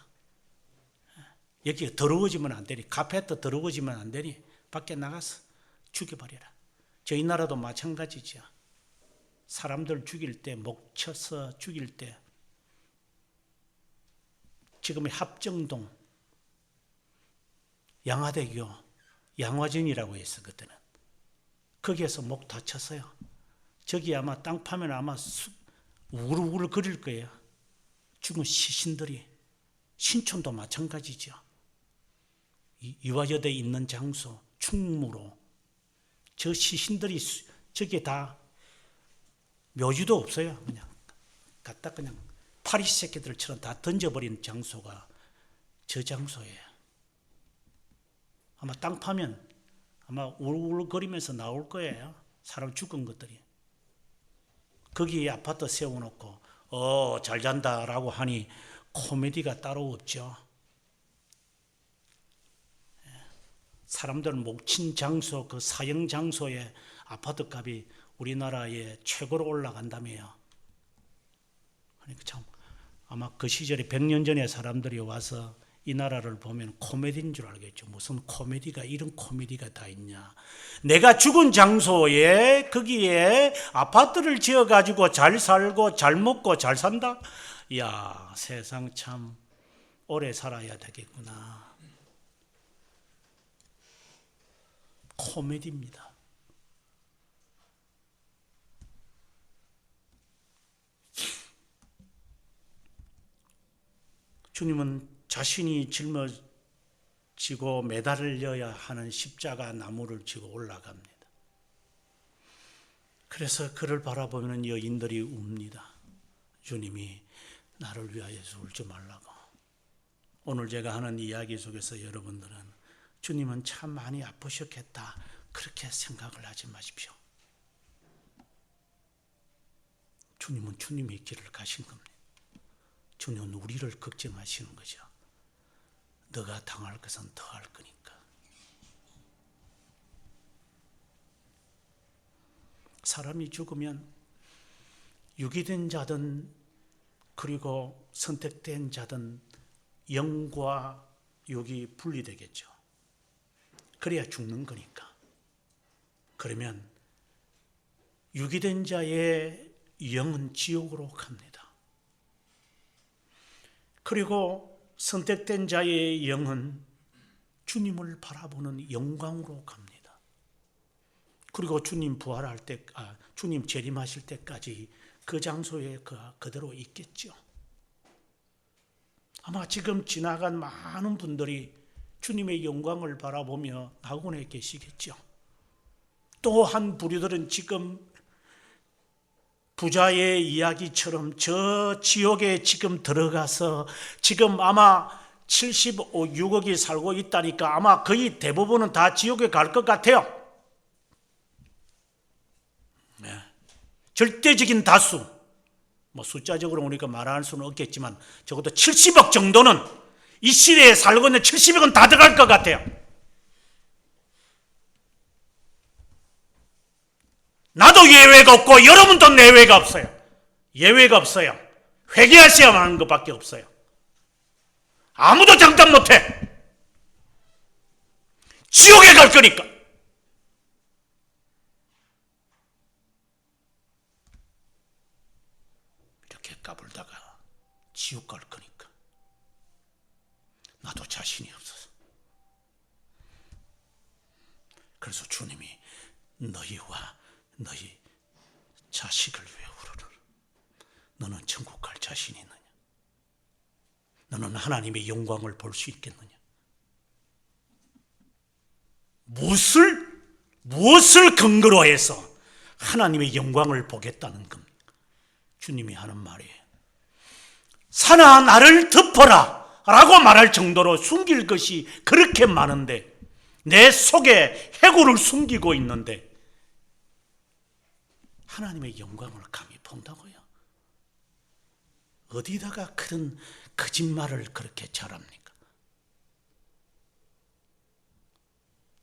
여기 더러워지면 안 되니, 카페도 더러워지면 안 되니 밖에 나가서 죽여버려라. 저희 나라도 마찬가지죠. 사람들 죽일 때, 목 쳐서 죽일 때, 지금의 합정동, 양화대교, 양화전이라고 했어 그때는. 거기에서 목 다쳤어요. 저기 아마 땅 파면 아마 우글우글 거릴 거예요. 죽은 시신들이. 신촌도 마찬가지죠. 이화여대 있는 장소, 충무로. 저 시신들이 저게 다 묘지도 없어요. 그냥 갖다 그냥 파리 새끼들처럼 다 던져버린 장소가 저 장소예요. 아마 땅 파면 아마 울울거리면서 나올 거예요. 사람 죽은 것들이. 거기에 아파트 세워놓고 잘 잔다라고 하니 코미디가 따로 없죠. 사람들 몫친 장소, 그 사형 장소에 아파트 값이 우리나라에 최고로 올라간다며요. 그러니까 참 아마 그 시절에 100년 전에 사람들이 와서 이 나라를 보면 코미디인 줄 알겠죠. 무슨 코미디가, 이런 코미디가 다 있냐. 내가 죽은 장소에 거기에 아파트를 지어가지고 잘 살고 잘 먹고 잘 산다? 이야, 세상 참 오래 살아야 되겠구나. 코미디입니다. 주님은 자신이 짊어지고 매달려야 하는 십자가 나무를 지고 올라갑니다. 그래서 그를 바라보면 여인들이 웁니다. 주님이 나를 위하여서 울지 말라고. 오늘 제가 하는 이야기 속에서 여러분들은 주님은 참 많이 아프셨겠다, 그렇게 생각을 하지 마십시오. 주님은 주님의 길을 가신 겁니다. 주님은 우리를 걱정하시는 거죠. 너가 당할 것은 더할 거니까. 사람이 죽으면 유기된 자든 그리고 선택된 자든 영과 육이 분리되겠죠. 그래야 죽는 거니까. 그러면 유기된 자의 영은 지옥으로 갑니다. 그리고 선택된 자의 영은 주님을 바라보는 영광으로 갑니다. 그리고 주님 부활할 때, 주님 재림하실 때까지 그 장소에 그대로 있겠죠. 아마 지금 지나간 많은 분들이 주님의 영광을 바라보며 낙원에 계시겠죠. 또 한 부류들은 지금 부자의 이야기처럼 저 지옥에 지금 들어가서 지금 아마 76억이 살고 있다니까 아마 거의 대부분은 다 지옥에 갈 것 같아요. 네. 절대적인 다수, 숫자적으로 우리가 말할 수는 없겠지만 적어도 70억 정도는 이 시대에 살고 있는 70억은 다 들어갈 것 같아요. 나도 예외가 없고 여러분도 예외가 없어요. 예외가 없어요. 회개하셔야만 하는 것밖에 없어요. 아무도 장담 못해. 지옥에 갈 거니까. 이렇게 까불다가 지옥 갈 거니까. 나도 자신이 없어서. 그래서 주님이 너희와 너희 자식을 왜 울어라? 너는 천국 갈 자신이 있느냐? 너는 하나님의 영광을 볼 수 있겠느냐? 무엇을 근거로 해서 하나님의 영광을 보겠다는 겁니까? 주님이 하는 말이에요. 사나 나를 덮어라 라고 말할 정도로 숨길 것이 그렇게 많은데, 내 속에 해골을 숨기고 있는데 하나님의 영광을 감히 본다고요? 어디다가 그런 거짓말을 그렇게 잘합니까?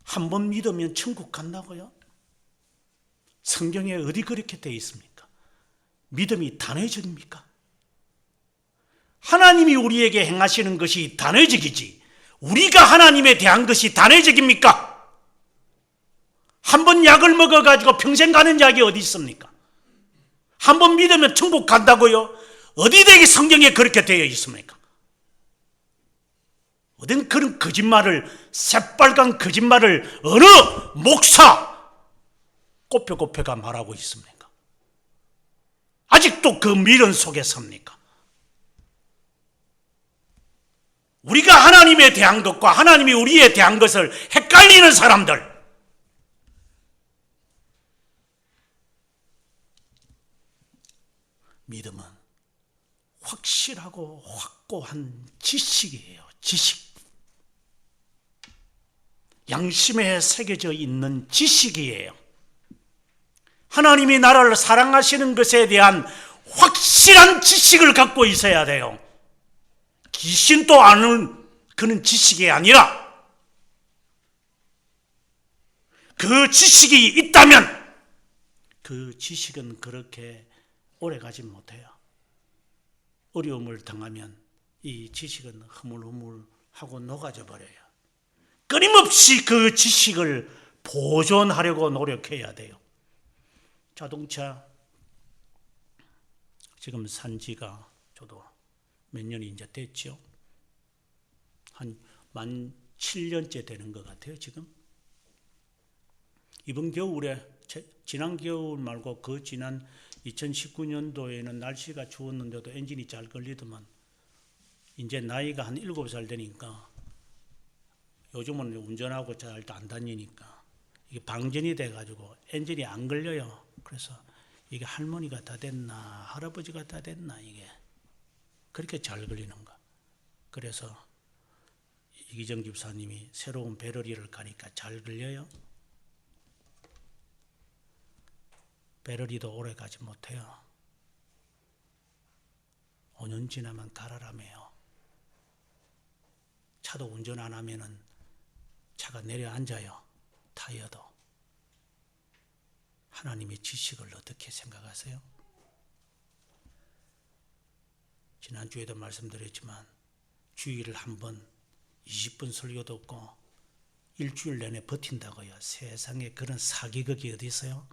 한 번 믿으면 천국 간다고요? 성경에 어디 그렇게 되어 있습니까? 믿음이 단회적입니까? 하나님이 우리에게 행하시는 것이 단회적이지 우리가 하나님에 대한 것이 단회적입니까? 한 번 약을 먹어가지고 평생 가는 약이 어디 있습니까? 한 번 믿으면 천국 간다고요? 어디 되게 성경에 그렇게 되어 있습니까? 어떤 그런 거짓말을, 새빨간 거짓말을 어느 목사 꼽혀가 말하고 있습니까? 아직도 그 미련 속에 삽니까? 우리가 하나님에 대한 것과 하나님이 우리에 대한 것을 헷갈리는 사람들, 믿음은 확실하고 확고한 지식이에요. 지식. 양심에 새겨져 있는 지식이에요. 하나님이 나라를 사랑하시는 것에 대한 확실한 지식을 갖고 있어야 돼요. 귀신도 아는 그런 지식이 아니라 그 지식이 있다면 그 지식은 그렇게 오래가지 못해요. 어려움을 당하면 이 지식은 흐물흐물하고 녹아져 버려요. 끊임없이 그 지식을 보존하려고 노력해야 돼요. 자동차 지금 산 지가 저도 몇 년이 이제 됐죠. 만 7년째 되는 것 같아요, 지금. 이번 겨울에, 지난 겨울 말고 그 지난 2019년도에는 날씨가 추웠는데도 엔진이 잘 걸리더만 이제 나이가 한 7살 되니까 요즘은 운전하고 잘 안 다니니까 이게 방전이 돼가지고 엔진이 안 걸려요. 그래서 이게 할머니가 다 됐나 할아버지가 다 됐나 이게 그렇게 잘 걸리는가. 그래서 이기정 집사님이 새로운 배러리를 가니까 잘 걸려요. 배러리도 오래 가지 못해요. 5년 지나면 갈아라매요. 차도 운전 안 하면은 차가 내려앉아요. 타이어도. 하나님의 지식을 어떻게 생각하세요? 지난주에도 말씀드렸지만 주일을 한 번 20분 설교도 없고 일주일 내내 버틴다고요. 세상에 그런 사기극이 어디 있어요?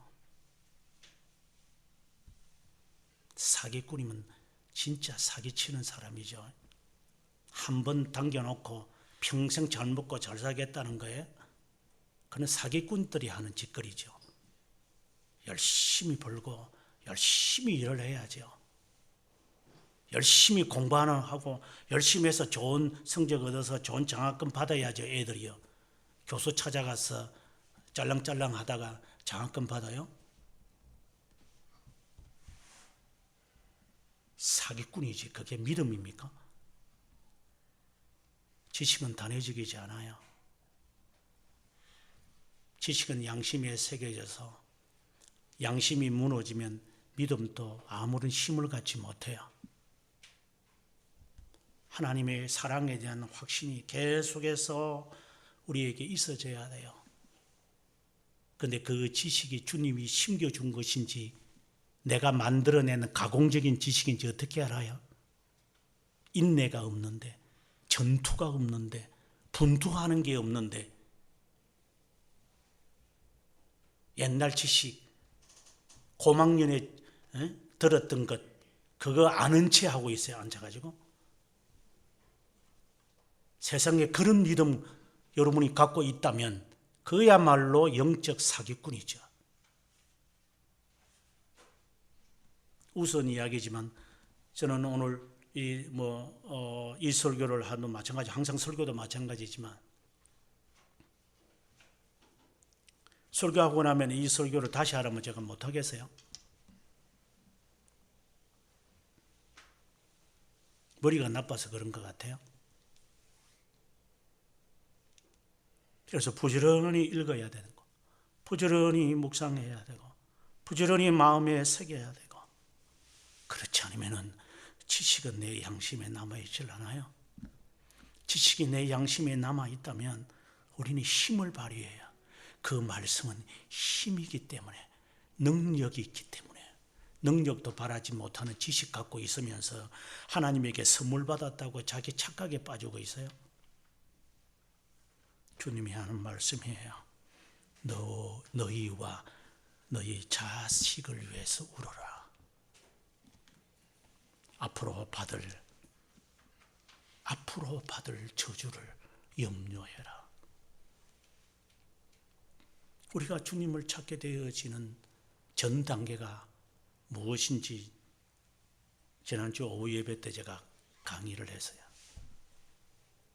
사기꾼이면 진짜 사기치는 사람이죠. 한 번 당겨놓고 평생 잘 먹고 잘 살겠다는 거예요. 그는 사기꾼들이 하는 짓거리죠. 열심히 벌고 열심히 일을 해야죠. 열심히 공부하는 하고 열심히 해서 좋은 성적 얻어서 좋은 장학금 받아야죠. 애들이요. 교수 찾아가서 짤랑짤랑 하다가 장학금 받아요? 사기꾼이지. 그게 믿음입니까? 지식은 단회적이지 않아요. 지식은 양심에 새겨져서 양심이 무너지면 믿음도 아무런 힘을 갖지 못해요. 하나님의 사랑에 대한 확신이 계속해서 우리에게 있어져야 돼요. 그런데 그 지식이 주님이 심겨준 것인지 내가 만들어내는 가공적인 지식인지 어떻게 알아요? 인내가 없는데, 전투가 없는데, 분투하는 게 없는데, 옛날 지식, 고막년에 들었던 것, 그거 아는 채 하고 있어요. 앉아가지고. 세상에 그런 믿음 여러분이 갖고 있다면 그야말로 영적 사기꾼이죠. 우선 이야기지만 저는 오늘 이 설교를 하도 마찬가지, 항상 설교도 마찬가지지만 설교하고 나면 이 설교를 다시 하라면 제가 못 하겠어요. 머리가 나빠서 그런 것 같아요. 그래서 부지런히 읽어야 되는 거, 부지런히 묵상해야 되고, 부지런히 마음에 새겨야 되고, 그렇지 않으면은 지식은 내 양심에 남아있질 않아요. 지식이 내 양심에 남아있다면 우리는 힘을 발휘해요. 그 말씀은 힘이기 때문에, 능력이 있기 때문에, 능력도 바라지 못하는 지식 갖고 있으면서 하나님에게 선물 받았다고 자기 착각에 빠지고 있어요. 주님이 하는 말씀이에요. 너희와 너희 자식을 위해서 울어라. 앞으로 받을 저주를 염려해라. 우리가 주님을 찾게 되어지는 전 단계가 무엇인지 지난주 오후 예배 때 제가 강의를 했어요.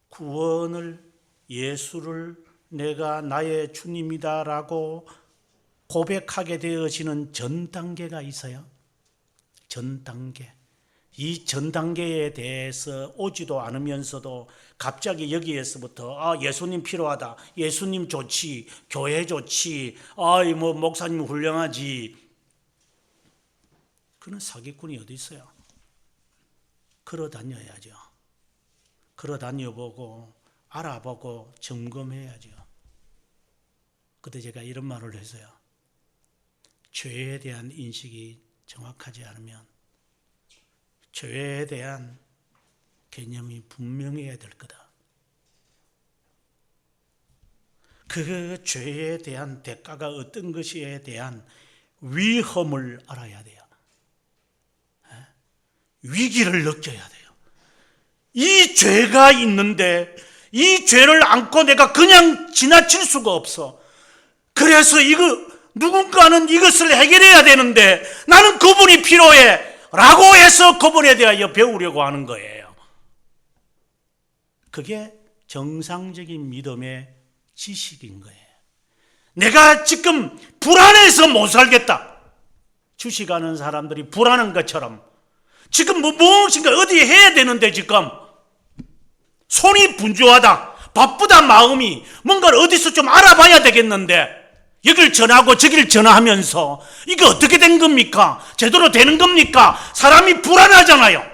구원을, 예수를 내가 나의 주님이다라고 고백하게 되어지는 전 단계가 있어요. 전 단계. 이 전 단계에 대해서 오지도 않으면서도 갑자기 여기에서부터 예수님 필요하다, 예수님 좋지, 교회 좋지, 목사님 훌륭하지. 그런 사기꾼이 어디 있어요? 걸어 다녀야죠. 걸어 다녀보고 알아보고 점검해야죠. 그때 제가 이런 말을 했어요. 죄에 대한 인식이 정확하지 않으면 죄에 대한 개념이 분명해야 될 거다. 그 죄에 대한 대가가 어떤 것에 대한 위험을 알아야 돼요. 위기를 느껴야 돼요. 이 죄가 있는데 이 죄를 안고 내가 그냥 지나칠 수가 없어. 그래서 누군가는 이것을 해결해야 되는데 나는 그분이 필요해 라고 해서 그분에 대하여 배우려고 하는 거예요. 그게 정상적인 믿음의 지식인 거예요. 내가 지금 불안해서 못 살겠다. 주식하는 사람들이 불안한 것처럼 지금 무엇인가 어디 해야 되는데 지금 손이 분주하다, 바쁘다, 마음이 뭔가를 어디서 좀 알아봐야 되겠는데 여길 전하고 저길 전하면서 이게 어떻게 된 겁니까? 제대로 되는 겁니까? 사람이 불안하잖아요.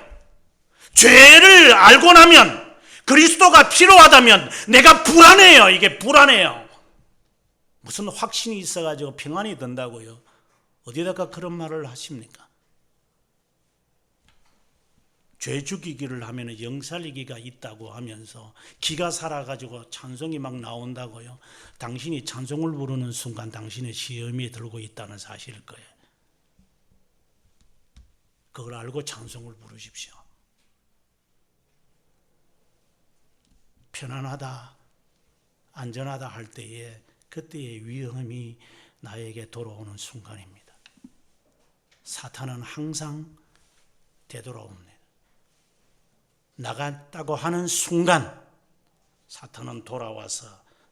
죄를 알고 나면 그리스도가 필요하다면 내가 불안해요. 이게 불안해요. 무슨 확신이 있어가지고 평안이 든다고요? 어디다가 그런 말을 하십니까? 죄 죽이기를 하면 영살리기가 있다고 하면서 기가 살아가지고 찬송이 막 나온다고요. 당신이 찬송을 부르는 순간 당신의 시험이 들고 있다는 사실일 거예요. 그걸 알고 찬송을 부르십시오. 편안하다, 안전하다 할 때에 그때의 위험이 나에게 돌아오는 순간입니다. 사탄은 항상 되돌아옵니다. 나갔다고 하는 순간 사탄은 돌아와서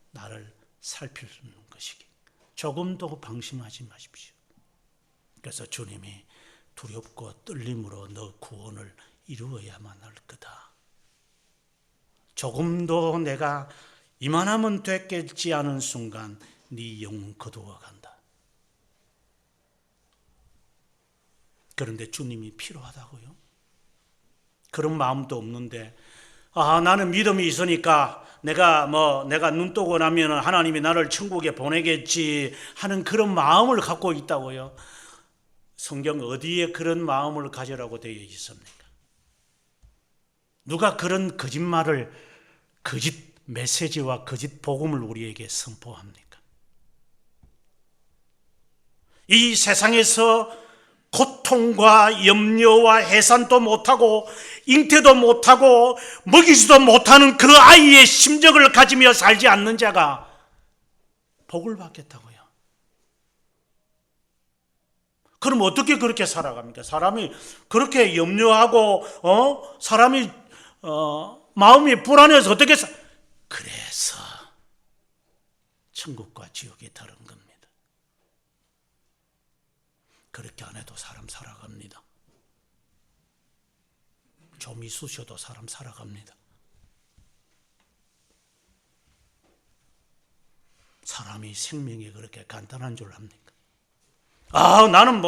나를 살피는 것이기 조금도 방심하지 마십시오. 그래서 주님이 두렵고 떨림으로 너 구원을 이루어야만 할 거다. 조금도 내가 이만하면 됐겠지 하는 순간 네 영혼 거두어 간다. 그런데 주님이 필요하다고요? 그런 마음도 없는데 나는 믿음이 있으니까 내가 눈 뜨고 나면 하나님이 나를 천국에 보내겠지 하는 그런 마음을 갖고 있다고요. 성경 어디에 그런 마음을 가지라고 되어 있습니까? 누가 그런 거짓말을, 거짓 메시지와 거짓 복음을 우리에게 선포합니까? 이 세상에서 고통과 염려와 해산도 못하고 잉태도 못하고 먹이지도 못하는 그 아이의 심정을 가지며 살지 않는 자가 복을 받겠다고요. 그럼 어떻게 그렇게 살아갑니까? 사람이 그렇게 염려하고 사람이 마음이 불안해서 어떻게 그래서 천국과 지옥이 다른 겁니다. 그렇게 안 해도 사람 살아갑니다. 좀 있으셔도 사람 살아갑니다. 사람이 생명이 그렇게 간단한 줄 압니까? 나는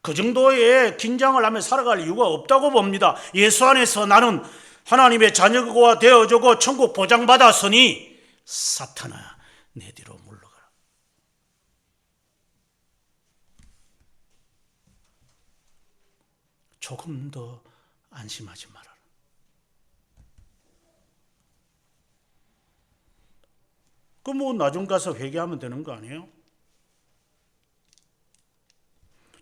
그 정도의 긴장을 하며 살아갈 이유가 없다고 봅니다. 예수 안에서 나는 하나님의 자녀가 되어주고 천국 보장받았으니 사탄아 내 뒤로 물러가라. 조금 더 안심하지 말아라. 그럼 뭐 나중 가서 회개하면 되는 거 아니에요?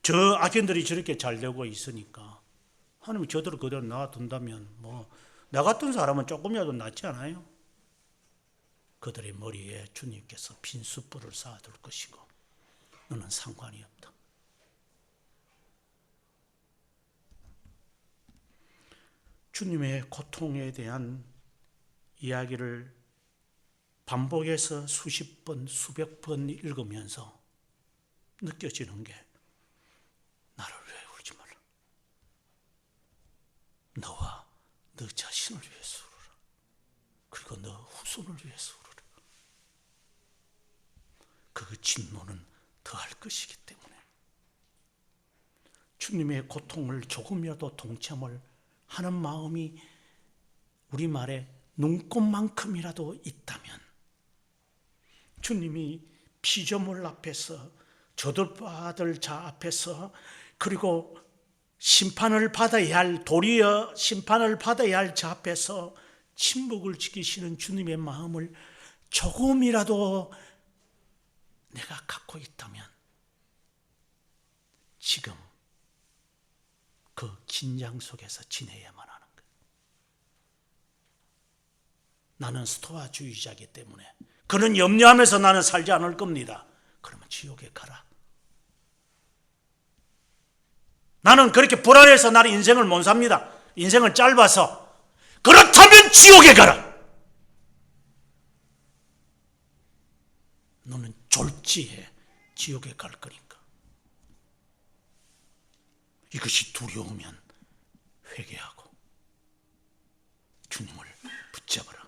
저 악인들이 저렇게 잘 되고 있으니까 하나님이 저들을 그대로 놔둔다면 뭐 나 같은 사람은 조금이라도 낫지 않아요? 그들의 머리에 주님께서 빈 숯불을 쌓아둘 것이고 너는 상관이 없다. 주님의 고통에 대한 이야기를 반복해서 수십 번, 수백 번 읽으면서 느껴지는 게 나를 위해 울지 마라. 너와 너 자신을 위해서 울어라. 그리고 너 후손을 위해서 울어라. 그 진노는 더할 것이기 때문에 주님의 고통을 조금이라도 동참을 하는 마음이 우리말에 눈꽃만큼이라도 있다면 주님이 피조물 앞에서 저들받을 자 앞에서 그리고 심판을 받아야 할 도리어 심판을 받아야 할 자 앞에서 침묵을 지키시는 주님의 마음을 조금이라도 내가 갖고 있다면 지금 그 긴장 속에서 지내야만 하는 거예요. 나는 스토아주의자이기 때문에 그는 염려하면서 나는 살지 않을 겁니다. 그러면 지옥에 가라. 나는 그렇게 불안해서 나는 인생을 못 삽니다. 인생을 짧아서. 그렇다면 지옥에 가라. 너는 졸지에 지옥에 갈 거니까. 이것이 두려우면 회개하고 주님을 붙잡아라.